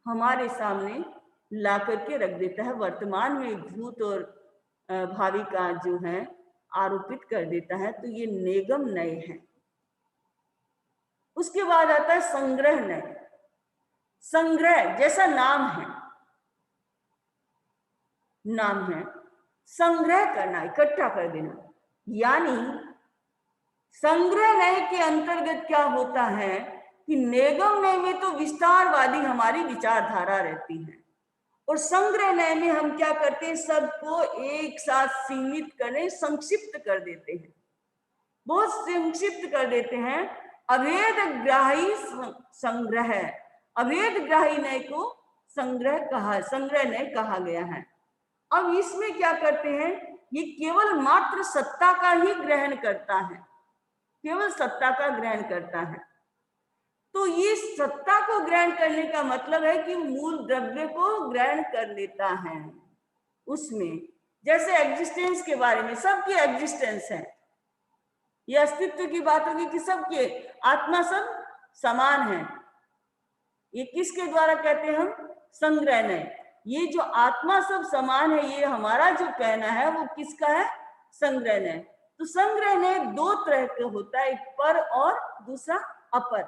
हमारे सामने ला करके रख देता है, वर्तमान में भूत और भावी का जो है आरोपित कर देता है। तो ये नेगम नय है। उसके बाद आता है संग्रह नय। संग्रह जैसा नाम है, संग्रह करना, इकट्ठा कर देना। यानी संग्रह नय के अंतर्गत क्या होता है कि नेगम नय में तो विस्तारवादी हमारी विचारधारा रहती है, और संग्रह नय में हम क्या करते हैं? सबको एक साथ सीमित करने, संक्षिप्त कर देते हैं, बहुत संक्षिप्त कर देते हैं। अभेद ग्राही संग्रह, अभेद ग्राही नय को संग्रह नय कहा गया है। अब इसमें क्या करते हैं? ये केवल मात्र सत्ता का ही ग्रहण करता है, केवल सत्ता का ग्रहण करता है। तो ये सत्ता को ग्रहण करने का मतलब है कि मूल द्रव्य को ग्रहण कर लेता है उसमें। जैसे एग्जिस्टेंस के बारे में, सबकी एग्जिस्टेंस है, ये अस्तित्व की बात होगी कि सबके आत्मा सब समान है। ये किसके द्वारा कहते हैं हम? संग्रह नय। ये जो आत्मा सब समान है, ये हमारा जो कहना है वो किसका है? संग्रह नय। तो संग्रह नय दो तरह का होता है, एक पर और दूसरा अपर।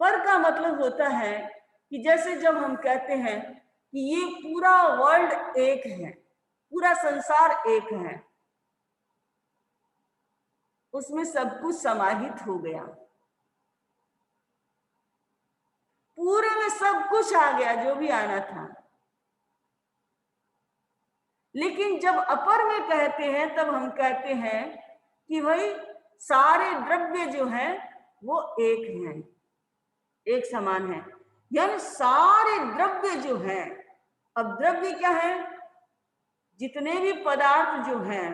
पर का मतलब होता है कि जैसे जब हम कहते हैं कि ये पूरा वर्ल्ड एक है, पूरा संसार एक है, उसमें सब कुछ समाहित हो गया, पूरे में सब कुछ आ गया जो भी आना था। लेकिन जब अपर में कहते हैं तब हम कहते हैं कि भाई सारे द्रव्य जो हैं वो एक हैं, एक समान है, यानी सारे द्रव्य जो हैं। अब द्रव्य क्या है? जितने भी पदार्थ जो हैं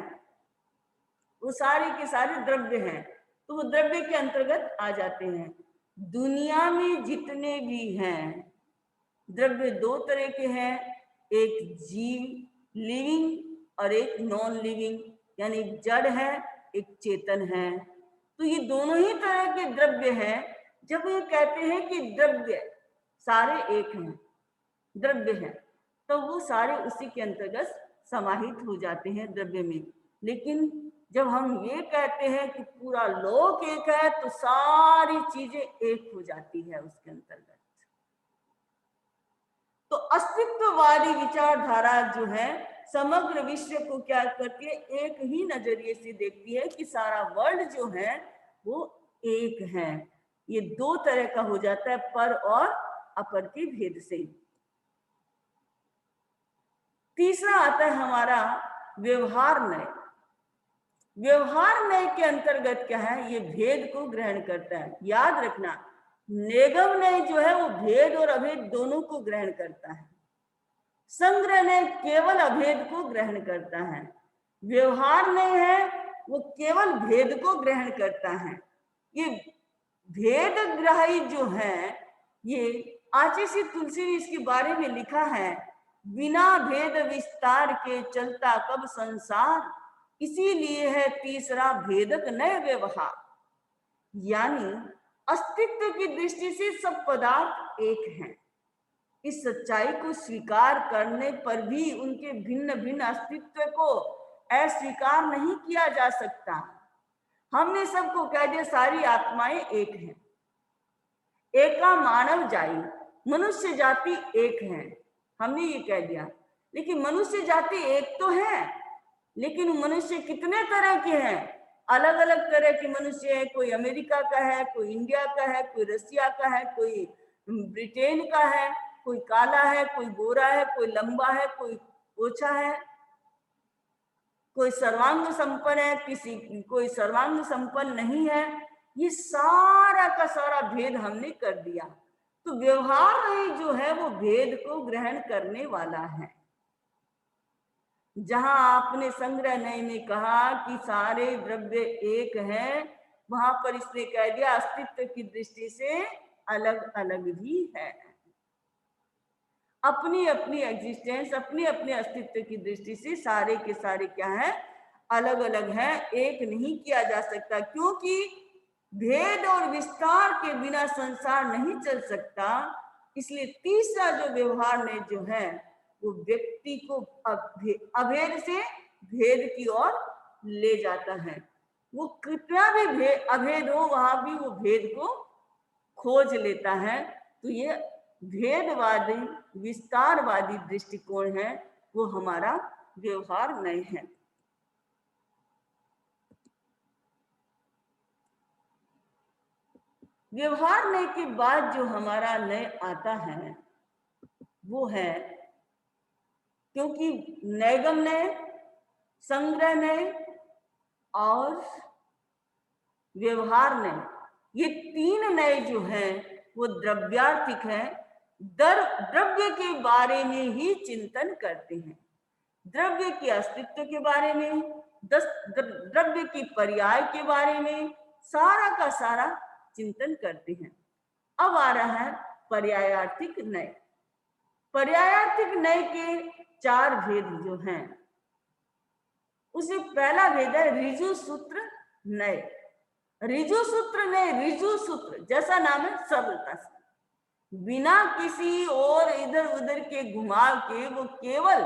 वो सारे के सारे द्रव्य हैं, तो वो द्रव्य के अंतर्गत आ जाते हैं। दुनिया में जितने भी हैं द्रव्य दो तरह के हैं, एक जीव लिविंग और एक नॉन लिविंग, यानी जड़ है एक चेतन है। तो ये दोनों ही तरह के द्रव्य हैं। जब ये कहते हैं कि द्रव्य सारे एक हैं, द्रव्य हैं, तो वो सारे उसी के अंतर्गत समाहित हो जाते हैं द्रव्य में। लेकिन जब हम ये कहते हैं कि पूरा लोक एक है, तो सारी चीजें एक हो जाती है उसके अंतर्गत। तो अस्तित्ववादी विचारधारा जो है समग्र विश्व को क्या करती है? एक ही नजरिए से देखती है कि सारा वर्ल्ड जो है वो एक है। ये दो तरह का हो जाता है, पर और अपर के भेद से। तीसरा आता है हमारा व्यवहार नय। व्यवहार नय के अंतर्गत क्या है? ये भेद को ग्रहण करता है। याद रखना, नेगम नय जो है वो भेद और अभेद दोनों को ग्रहण करता है। संग्रह नय केवल अभेद को ग्रहण करता है, व्यवहार नय है वो केवल भेद को ग्रहण करता है। ये भेद ग्राही जो है, ये आचार्य श्री तुलसी ने इसके बारे में लिखा है, बिना भेद विस्तार के चलता कब संसार, इसीलिए है तीसरा भेदक नय व्यवहार। यानी अस्तित्व की दृष्टि से सब पदार्थ एक हैं। इस सच्चाई को स्वीकार करने पर भी उनके भिन्न भिन्न अस्तित्व को अस्वीकार नहीं किया जा सकता। हमने सबको कह दिया सारी आत्माएं एक हैं, एका मानव जाई, मनुष्य जाति एक है, हमने ये कह दिया। लेकिन मनुष्य जाति एक तो है, लेकिन मनुष्य कितने तरह के हैं, अलग अलग तरह के मनुष्य है। कोई अमेरिका का है, कोई इंडिया का है, कोई रसिया का है, कोई ब्रिटेन का है, कोई काला है, कोई गोरा है, कोई लंबा है, कोई ओछा है, कोई सर्वांग संपन्न है, कोई सर्वांग संपन्न नहीं है। ये सारा का सारा भेद हमने कर दिया। तो व्यवहार नहीं जो है वो भेद को ग्रहण करने वाला है। जहां आपने संग्रह नय में कहा कि सारे द्रव्य एक हैं, वहां पर इसने कह दिया अस्तित्व की दृष्टि से अलग अलग भी है। अपनी अपनी एग्जिस्टेंस, अपने अपने अस्तित्व की दृष्टि से सारे के सारे क्या है, अलग अलग है, एक नहीं किया जा सकता। क्योंकि भेद और विस्तार के बिना संसार नहीं चल सकता। इसलिए तीसरा जो व्यवहार ने जो है वो व्यक्ति को अभेद से भेद की ओर ले जाता है। वो कितना भी अभेद हो वहां भी वो भेद को खोज लेता है। तो ये भेदवादी विस्तारवादी दृष्टिकोण है, वो हमारा व्यवहार नय है। व्यवहार नय के बाद जो हमारा नय आता है वो है, क्योंकि नैगम नय, संग्रह नय और व्यवहार नय, ये तीन नय जो है वो द्रव्यार्थिक है। द्रव्य के बारे में ही चिंतन करते हैं, द्रव्य के अस्तित्व के बारे में, द्रव्य की पर्याय के बारे में सारा का सारा चिंतन करते हैं। अब आ रहा है पर्यायार्थिक नय। पर्यायार्थिक नय के चार भेद जो हैं, उसे पहला भेद है ऋजु सूत्र नय। ऋजु सूत्र नय, ऋजु सूत्र जैसा नाम है सरलता से, बिना किसी और इधर उधर के घुमाव के वो केवल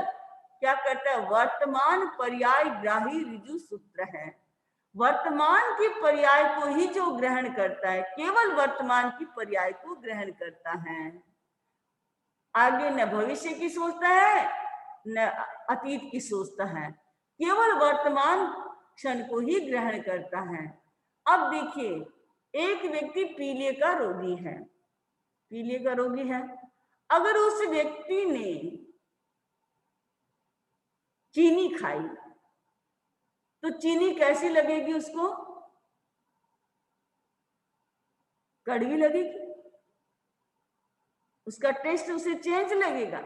क्या करता है, वर्तमान पर्याय ग्राही ऋजु सूत्र है। वर्तमान की पर्याय को ही जो ग्रहण करता है, केवल वर्तमान की पर्याय को ग्रहण करता है। आगे न भविष्य की सोचता है न अतीत की सोचता है, केवल वर्तमान क्षण को ही ग्रहण करता है। अब देखिए, एक व्यक्ति पीलिया का रोगी है, पीलिया का रोगी है। अगर उस व्यक्ति ने चीनी खाई तो चीनी कैसी लगेगी उसको, कड़वी लगेगी, उसका टेस्ट उसे चेंज लगेगा।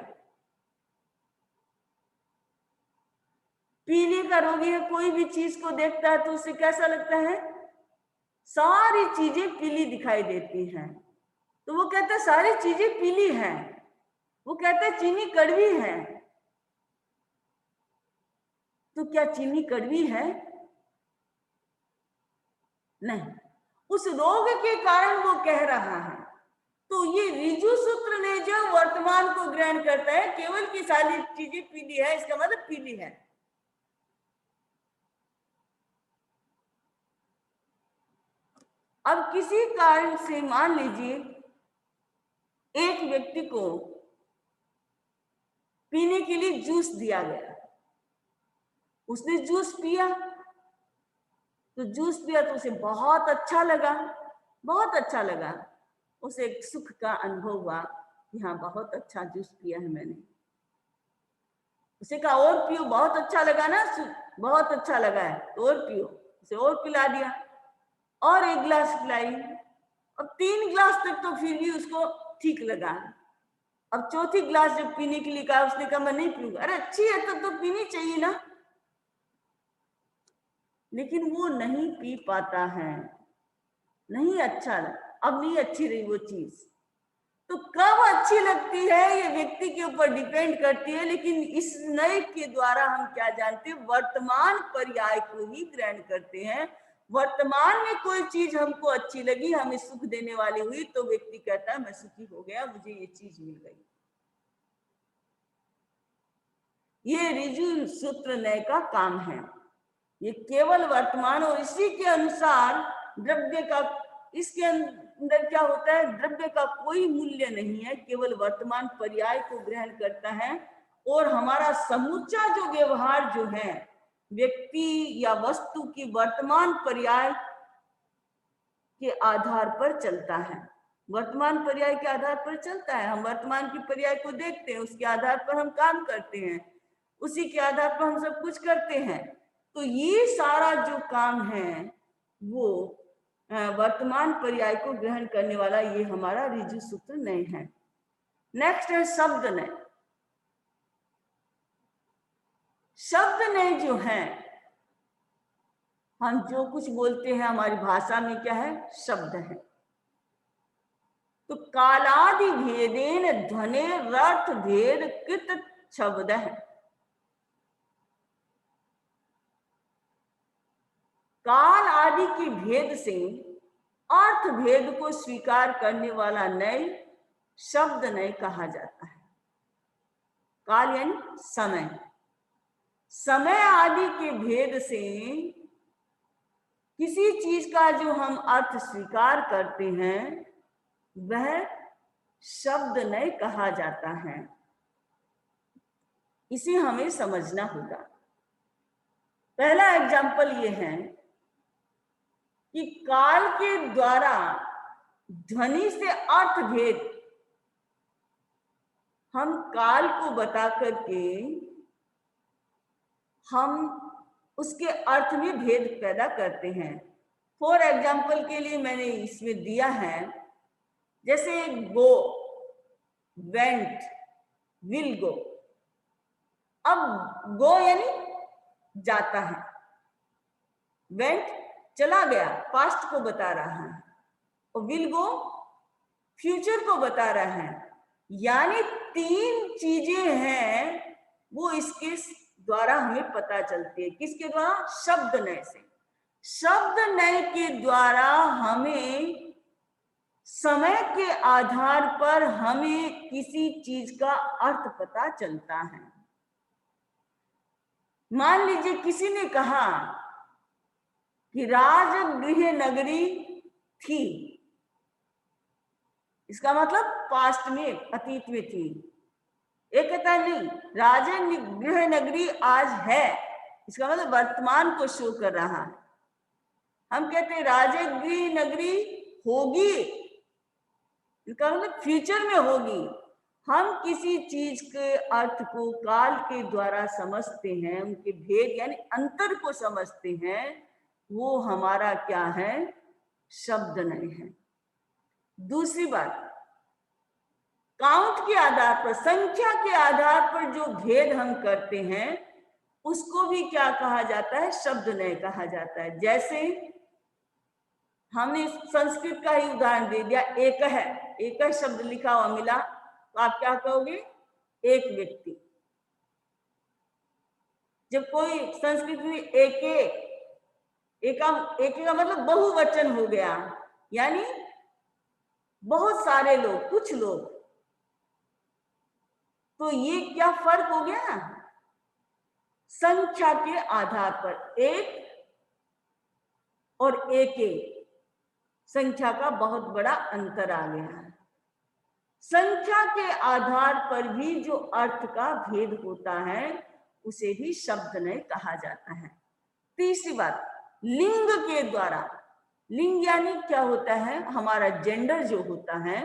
पीलिया का रोगी है, कोई भी चीज को देखता है तो उसे कैसा लगता है, सारी चीजें पीली दिखाई देती हैं। तो वो कहता है सारी चीजें पीली हैं, वो कहता है चीनी कड़वी है। तो क्या चीनी कड़वी है? नहीं, उस रोग के कारण वो कह रहा है। तो ये ऋजु सूत्र ने जो वर्तमान को ग्रहण करता है, केवल की सारी चीजें पीली है, इसका मतलब पीली है। अब किसी कारण से मान लीजिए एक व्यक्ति को पीने के लिए जूस दिया गया, उसने जूस पिया, तो जूस पिया तो उसे बहुत अच्छा लगा, बहुत अच्छा लगा, उसे एक सुख का अनुभव हुआ कि हाँ बहुत अच्छा जूस पिया है मैंने। उसे कहा और पियो, बहुत अच्छा लगा ना, बहुत अच्छा लगा है तो और पियो, उसे और पिला दिया, और एक गिलास पिलाई, अब 3 गिलास तक तो फिर भी उसको ठीक लगा, अब चौथी ग्लास जब पीने के लिए कहा, उसने कहा मैं नहीं पीऊंगा। अरे अच्छी है तो पीनी चाहिए ना, लेकिन वो नहीं पी पाता है, नहीं अच्छा, अब नहीं अच्छी रही वो चीज। तो कब अच्छी लगती है ये व्यक्ति के ऊपर डिपेंड करती है, लेकिन इस नए के द्वारा हम क्या जानते हैं, वर्तमान पर्याय को ही ग्रहण करते हैं। वर्तमान में कोई चीज हमको अच्छी लगी, हमें सुख देने वाली हुई, तो व्यक्ति कहता है मैं सुखी हो गया, मुझे ये चीज मिल गई। ये ऋजु सूत्र नय का काम है, ये केवल वर्तमान, और इसी के अनुसार द्रव्य का, इसके अंदर क्या होता है, द्रव्य का कोई मूल्य नहीं है, केवल वर्तमान पर्याय को ग्रहण करता है। और हमारा समूचा जो व्यवहार जो है व्यक्ति या वस्तु की वर्तमान पर्याय के आधार पर चलता है, वर्तमान पर्याय के आधार पर चलता है। हम वर्तमान की पर्याय को देखते हैं, उसके आधार पर हम काम करते हैं, उसी के आधार पर हम सब कुछ करते हैं। तो ये सारा जो काम है वो वर्तमान पर्याय को ग्रहण करने वाला, ये हमारा ऋजु सूत्र नय है। नेक्स्ट है शब्द नय। शब्द नय जो है, हम जो कुछ बोलते हैं हमारी भाषा में क्या है, शब्द है। तो कालादि भेदेन ध्वने रथ भेद कृत शब्द है। काल आदि के भेद से अर्थ भेद को स्वीकार करने वाला नय शब्द नय कहा जाता है। काल यानी समय, समय आदि के भेद से किसी चीज का जो हम अर्थ स्वीकार करते हैं वह शब्द नय कहा जाता है। इसे हमें समझना होगा। पहला एग्जाम्पल ये है कि काल के द्वारा ध्वनि से अर्थ भेद, हम काल को बता करके हम उसके अर्थ में भेद पैदा करते हैं। फॉर एग्जाम्पल के लिए मैंने इसमें दिया है, जैसे गो, वेंट, विल गो। अब गो यानी जाता है, वेंट चला गया, पास्ट को बता रहा है, और विल गो फ्यूचर को बता रहा है। यानी तीन चीजें हैं वो इसके द्वारा हमें पता चलती है। किसके द्वारा? शब्द नय से। शब्द नय के द्वारा हमें समय के आधार पर हमें किसी चीज का अर्थ पता चलता है। मान लीजिए किसी ने कहा कि राजगृह नगरी थी, इसका मतलब पास्ट में, अतीत में थी। एक कहता है नहीं, राजगृह नगरी आज है, इसका मतलब वर्तमान को शो कर रहा है। हम कहते हैं राजगृह नगरी होगी, इसका मतलब फ्यूचर में होगी। हम किसी चीज के अर्थ को काल के द्वारा समझते हैं, उनके भेद यानी अंतर को समझते हैं, वो हमारा क्या है? शब्द नय है। दूसरी बात, काउंट के आधार पर, संख्या के आधार पर जो भेद हम करते हैं उसको भी क्या कहा जाता है? शब्द नय कहा जाता है। जैसे हमने संस्कृत का ही उदाहरण दे दिया, एक है, एक शब्द लिखा हुआ मिला, तो आप क्या कहोगे? एक व्यक्ति। जब कोई संस्कृत में एक का मतलब बहुवचन हो गया, यानी बहुत सारे लोग, कुछ लोग, तो ये क्या फर्क हो गया ना? संख्या के आधार पर एक और एक संख्या का बहुत बड़ा अंतर आ गया है। संख्या के आधार पर भी जो अर्थ का भेद होता है उसे भी शब्द नय कहा जाता है। तीसरी बात, लिंग के द्वारा, लिंग यानी क्या होता है? हमारा जेंडर जो होता है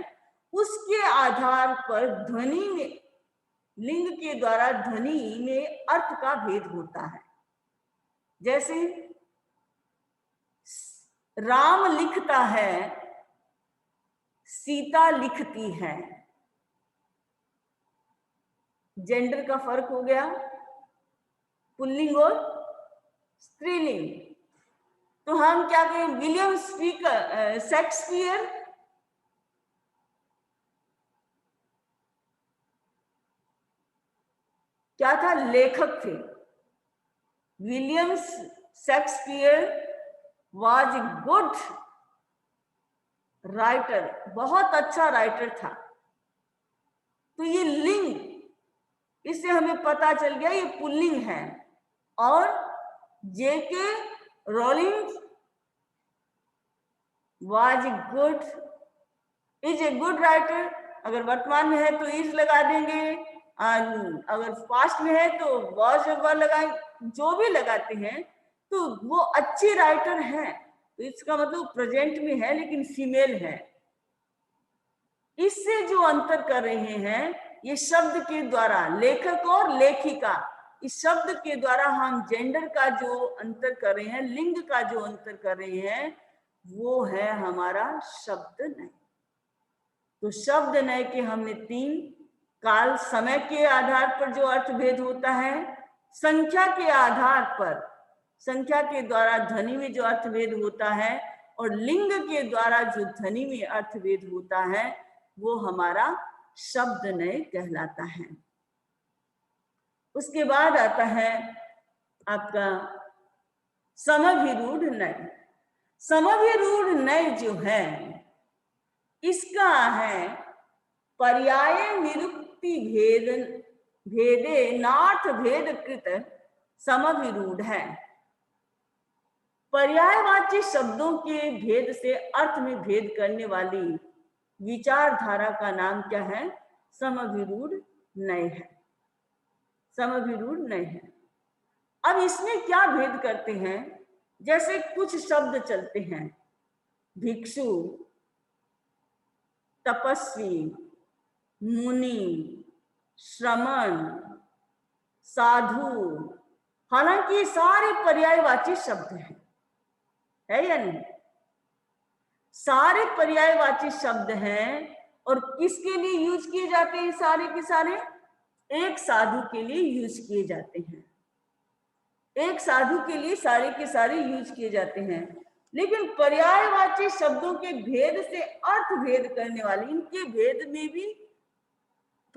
उसके आधार पर ध्वनि में, लिंग के द्वारा ध्वनि में अर्थ का भेद होता है। जैसे राम लिखता है, सीता लिखती है, जेंडर का फर्क हो गया, पुल्लिंग और स्त्रीलिंग। तो हम क्या कहें, विलियम शेक्सपियर क्या था, लेखक थे। William Shakespeare was a good writer, बहुत अच्छा राइटर था। तो ये लिंग, इससे हमें पता चल गया ये पुल्लिंग है। और J K Rowling was a good, is a good writer. अगर वर्तमान में है तो इज लगा देंगे, अगर पास्ट में है तो वॉज लगाएंगे, जो भी लगाते हैं तो वो अच्छी राइटर है। तो इसका मतलब प्रेजेंट में है लेकिन फीमेल है। इससे जो अंतर कर रहे हैं ये शब्द के द्वारा, लेखक और लेखिका, इस शब्द के द्वारा हम जेंडर का जो अंतर कर रहे हैं, लिंग का जो अंतर कर रहे हैं, वो है हमारा शब्द नय। तो शब्द नय के हमने 3, काल समय के आधार पर जो अर्थभेद होता है, संख्या के आधार पर, संख्या के द्वारा ध्वनि में जो अर्थभेद होता है, और लिंग के द्वारा जो ध्वनि में अर्थभेद होता है, वो हमारा शब्द नय कहलाता है। उसके बाद आता है आपका समभिरूढ़ नय। समभिरूढ़ नय जो है, इसका है पर्याय निरुक्ति भेदे नार्थ भेद कृत समभिरूढ़ है। पर्यायवाची शब्दों के भेद से अर्थ में भेद करने वाली विचारधारा का नाम क्या है, समभिरूढ़ नय है। समभिरूढ़ नय है। अब इसमें क्या भेद करते हैं, जैसे कुछ शब्द चलते हैं, भिक्षु, तपस्वी, मुनि, श्रमण, साधु, हालांकि सारे पर्यायवाची शब्द हैं, है या नहीं? सारे पर्यायवाची शब्द हैं। और किसके लिए यूज किए जाते हैं सारे के सारे? एक साधु के लिए यूज किए जाते हैं। एक साधु के लिए सारे के सारे यूज किए जाते हैं। लेकिन पर्यायवाची शब्दों के भेद से अर्थ भेद करने वाले, इनके भेद में भी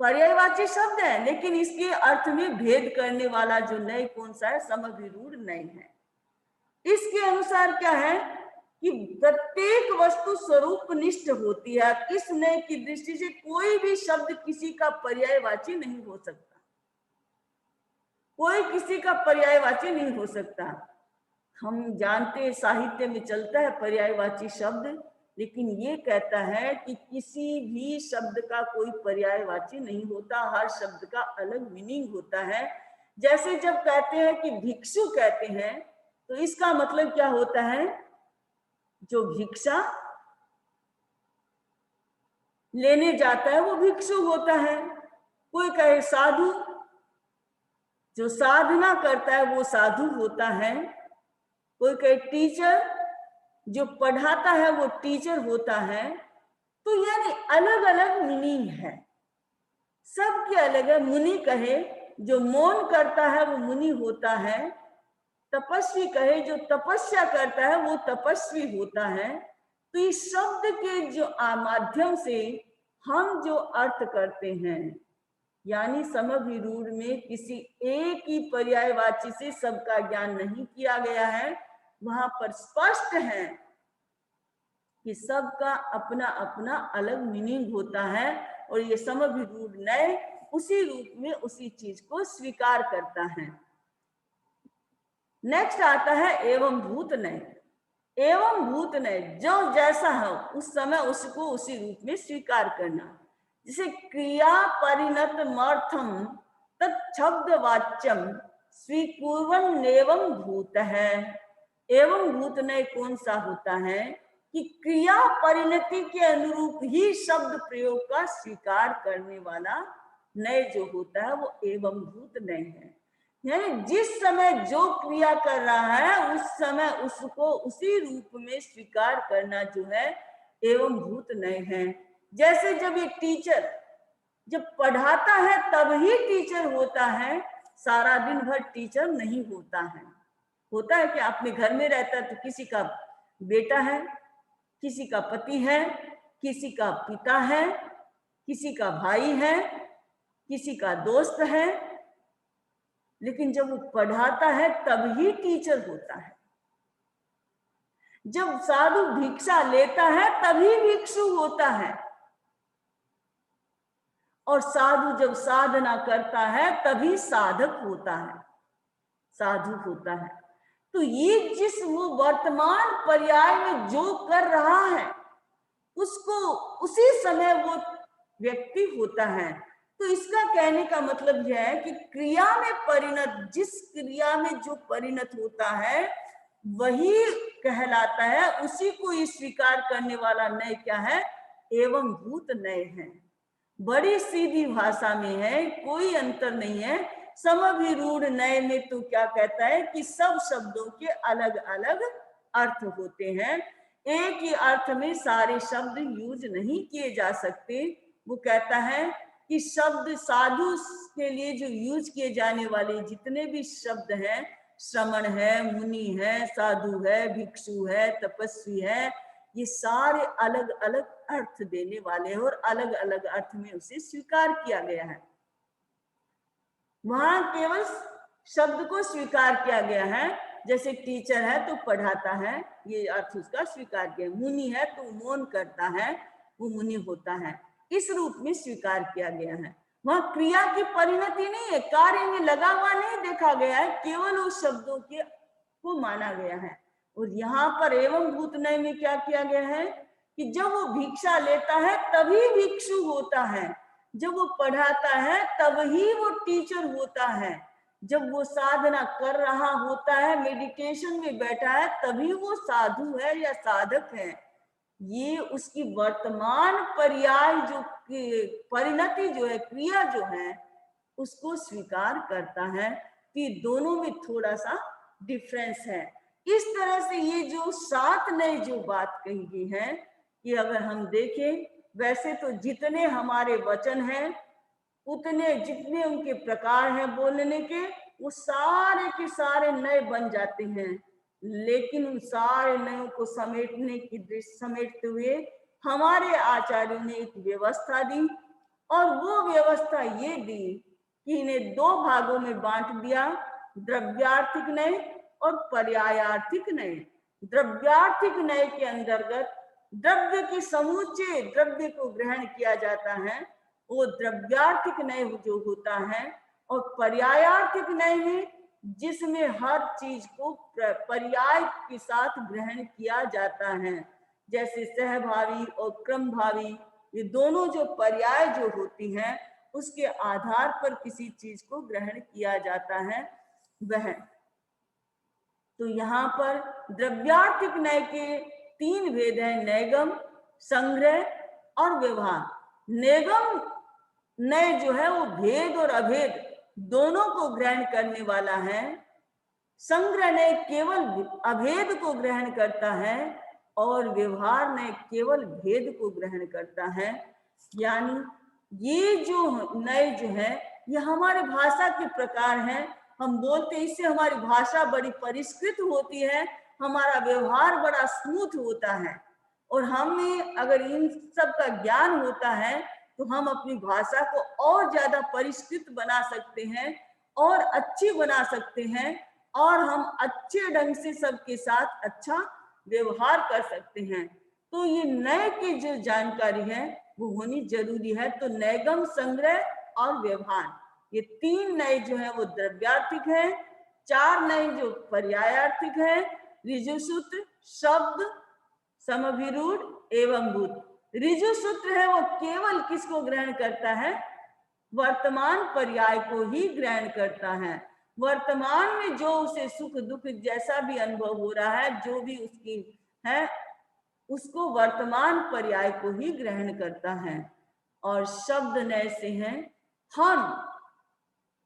पर्यायवाची शब्द है, लेकिन इसके अर्थ में भेद करने वाला जो नय कौन सा है, समभिरूढ़ नय है। इसके अनुसार क्या है कि प्रत्येक वस्तु स्वरूप निष्ठ होती है। इस नय की दृष्टि से कोई भी शब्द किसी का पर्यायवाची नहीं हो सकता, कोई किसी का पर्यायवाची नहीं हो सकता। हम जानते हैं साहित्य में चलता है पर्यायवाची शब्द, लेकिन ये कहता है कि किसी भी शब्द का कोई पर्यायवाची नहीं होता, हर शब्द का अलग मीनिंग होता है। जैसे जब कहते हैं कि भिक्षु कहते हैं, तो इसका मतलब क्या होता है, जो भिक्षा लेने जाता है वो भिक्षु होता है। कोई कहे साधु, जो साधना करता है वो साधु होता है। कोई कहे टीचर, जो पढ़ाता है वो टीचर होता है। तो यानी अलग अलग मीनिंग है, सबके अलग है। मुनि कहे जो मौन करता है वो मुनि होता है। तपस्वी कहे जो तपस्या करता है वो तपस्वी होता है। तो इस शब्द के जो माध्यम से हम जो अर्थ करते हैं, यानी समभिरूढ़ में किसी एक ही पर्यायवाची से सबका ज्ञान नहीं किया गया है। वहां पर स्पष्ट है कि सबका अपना अपना अलग मीनिंग होता है, और ये समभिरूढ़ नय उसी रूप में उसी चीज को स्वीकार करता है। नेक्स्ट आता है एवं भूत नय। एवं भूत नय, जो जैसा हो उस समय उसको उसी रूप में स्वीकार करना। जैसे क्रिया परिणत मर्थम तत्शब्द वाच्यम स्वीकुर्वन् एवं भूत है। एवं भूत नय कौन सा होता है कि क्रिया परिणति के अनुरूप ही शब्द प्रयोग का स्वीकार करने वाला नय जो होता है वो एवं भूत नय है। यानी जिस समय जो क्रिया कर रहा है उस समय उसको उसी रूप में स्वीकार करना जो है एवं भूत नय है। जैसे जब ये टीचर जब पढ़ाता है तब ही टीचर होता है, सारा दिन भर टीचर नहीं होता है। होता है कि अपने घर में रहता है तो किसी का बेटा है, किसी का पति है, किसी का पिता है, किसी का भाई है, किसी का दोस्त है, लेकिन जब वो पढ़ाता है तब ही टीचर होता है। जब साधु भिक्षा लेता है तभी भिक्षु होता है, और साधु जब साधना करता है तभी साधक होता है, साधु होता है। तो ये जिस वो वर्तमान पर्याय में जो कर रहा है उसको उसी समय वो व्यक्ति होता है। तो इसका कहने का मतलब यह है कि क्रिया में परिणत, जिस क्रिया में जो परिणत होता है वही कहलाता है, उसी को स्वीकार करने वाला नय क्या है? एवं भूत नय है। बड़ी सीधी भाषा में है, कोई अंतर नहीं है। समभिरूढ़ नय में तो क्या कहता है कि सब शब्दों के अलग अलग अर्थ होते हैं, एक ही अर्थ में सारे शब्द यूज नहीं किए जा सकते। वो कहता है कि शब्द साधु के लिए जो यूज किए जाने वाले जितने भी शब्द हैं, श्रमण है, मुनि है, साधु है, भिक्षु है, तपस्वी है, ये सारे अलग अलग अर्थ देने वाले हैं और अलग अलग अर्थ में उसे स्वीकार किया गया है। वहां केवल शब्द को स्वीकार किया गया है, जैसे टीचर है तो पढ़ाता है, ये अर्थ उसका स्वीकार किया। मुनि है तो मौन करता है, वो मुनि होता है, इस रूप में स्वीकार किया गया है। वहां क्रिया की परिणति नहीं है, कार्य में लगा हुआ नहीं देखा गया है, केवल उस शब्दों के को माना गया है। और यहाँ पर एवं भूत नय में क्या किया गया है कि जब वो भिक्षा लेता है तभी भिक्षु होता है, जब वो पढ़ाता है तब ही वो टीचर होता है, जब वो साधना कर रहा होता है, मेडिटेशन में बैठा है, तभी वो साधु है या साधक है। ये उसकी वर्तमान पर्याय जो परिणति जो है, क्रिया जो है, उसको स्वीकार करता है कि दोनों में थोड़ा सा डिफरेंस है। इस तरह से ये जो 7 नए जो बात कही गई है, कि अगर हम देखें वैसे तो जितने हमारे वचन हैं, उतने जितने उनके प्रकार हैं बोलने के, वो सारे के सारे नए बन जाते हैं। लेकिन उन सारे नयों को समेटने की दृष्टि समेटते हुए हमारे आचार्यों ने एक व्यवस्था दी, और वो व्यवस्था ये दी कि इन्हें 2 भागों में बांट दिया, द्रव्यार्थिक नय और पर्यायार्थिक नय। द्रव्यार्थिक नय के अंतर्गत द्रव्य के समूचे द्रव्य को ग्रहण किया जाता है, वो द्रव्यार्थिक नय जो होता है। और पर्यायार्थिक नय में जिसमें हर चीज को पर्याय के साथ ग्रहण किया जाता है, जैसे सहभावी और क्रमभावी, ये दोनों जो पर्याय जो होती हैं उसके आधार पर किसी चीज को ग्रहण किया जाता है वह। तो यहाँ पर द्रव्यार्थिक नय के 3 भेद हैं, नैगम, संग्रह और व्यवहार। नैगम नय जो है वो भेद और अभेद दोनों को ग्रहण करने वाला है। संग्रह नय केवल अभेद को ग्रहण करता है और व्यवहार नय केवल भेद को ग्रहण करता है। यानी ये जो नय जो है ये हमारे भाषा के प्रकार हैं, हम बोलते इससे हमारी भाषा बड़ी परिष्कृत होती है, हमारा व्यवहार बड़ा स्मूथ होता है। और हमें अगर इन सब का ज्ञान होता है तो हम अपनी भाषा को और ज्यादा परिष्कृत बना सकते हैं और अच्छी बना सकते हैं, और हम अच्छे ढंग से सबके साथ अच्छा व्यवहार कर सकते हैं। तो ये नय की जो जानकारी है वो होनी जरूरी है। तो नैगम, संग्रह और व्यवहार, ये 3 नय जो है वो द्रव्यार्थिक है, 4 नय जो पर्यायार्थिक है, ऋजु सूत्र, शब्द, समभिरूढ़ एवं भूत। ऋजु सूत्र है वो केवल किसको ग्रहण करता है? वर्तमान पर्याय को ही ग्रहण करता है। वर्तमान में जो उसे सुख दुख जैसा भी अनुभव हो रहा है, जो भी उसकी है, उसको वर्तमान पर्याय को ही ग्रहण करता है। और शब्द नय से हैं हम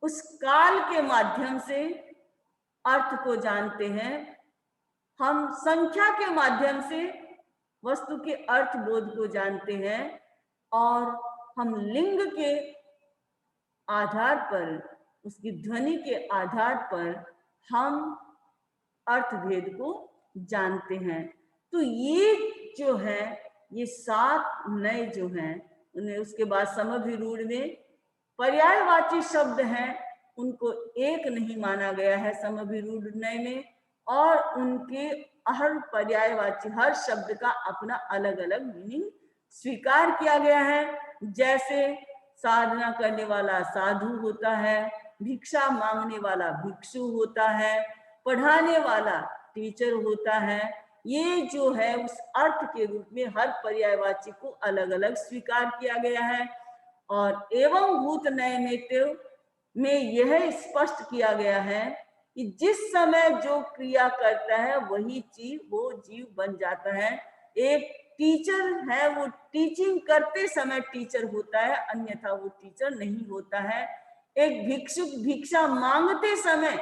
उस काल के माध्यम से अर्थ को जानते हैं, हम संख्या के माध्यम से वस्तु के अर्थ बोध को जानते हैं, और हम लिंग के आधार पर, उसकी ध्वनि के आधार पर हम अर्थभेद को जानते हैं। तो ये जो है, ये 7 नए जो हैं, उन्हें उसके बाद समभिरूढ़ में पर्यायवाची शब्द हैं, उनको एक नहीं माना गया है समभिरूढ़ नय में, और उनके हर पर्यायवाची हर शब्द का अपना अलग अलग मीनिंग स्वीकार किया गया है। जैसे साधना करने वाला साधु होता है, भिक्षा मांगने वाला भिक्षु होता है, पढ़ाने वाला टीचर होता है। ये जो है उस अर्थ के रूप में हर पर्यायवाची को अलग अलग स्वीकार किया गया है। और एवं भूत नय में यह स्पष्ट किया गया है कि जिस समय जो क्रिया करता है वही जीव, वो जीव बन जाता है। एक टीचर है, वो टीचिंग करते समय टीचर होता है, अन्यथा वो टीचर नहीं होता है। एक भिक्षुक भिक्षा मांगते समय,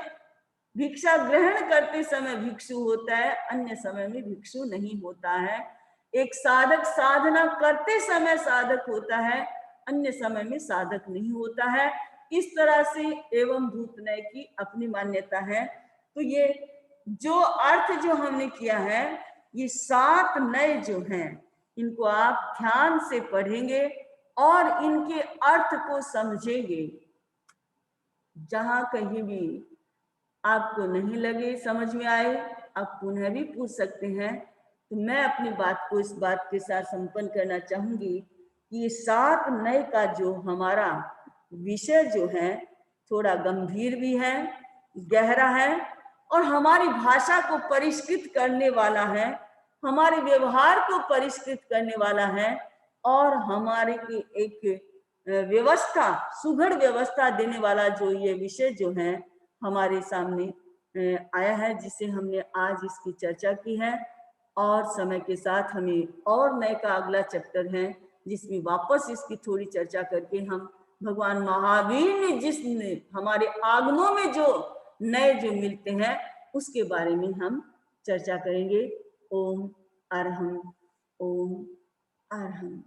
भिक्षा ग्रहण करते समय भिक्षु होता है, अन्य समय में भिक्षु नहीं होता है। एक साधक साधना करते समय साधक होता है, अन्य समय में साधक नहीं होता है। इस तरह से एवं भूत नय की अपनी मान्यता है। तो ये जो अर्थ जो हमने किया है, ये 7 नय जो हैं, इनको आप ध्यान से पढ़ेंगे और इनके अर्थ को समझेंगे। जहां कहीं भी आपको नहीं लगे, समझ में आए, आप पुनः भी पूछ सकते हैं। तो मैं अपनी बात को इस बात के साथ संपन्न करना चाहूंगी कि ये 7 नय का जो हमारा विषय जो है, थोड़ा गंभीर भी है, गहरा है, और हमारी भाषा को परिष्कृत करने वाला है, हमारे व्यवहार को परिष्कृत करने वाला है, और हमारे की एक व्यवस्था, सुघड़ व्यवस्था देने वाला जो ये विषय जो है हमारे सामने आया है, जिसे हमने आज इसकी चर्चा की है। और समय के साथ हमें और नए का अगला चैप्टर है, जिसमें वापस इसकी थोड़ी चर्चा करके हम भगवान महावीर ने जिसने हमारे आगमों में जो नए जो मिलते हैं उसके बारे में हम चर्चा करेंगे। ओम अरहम, ओम अरहम।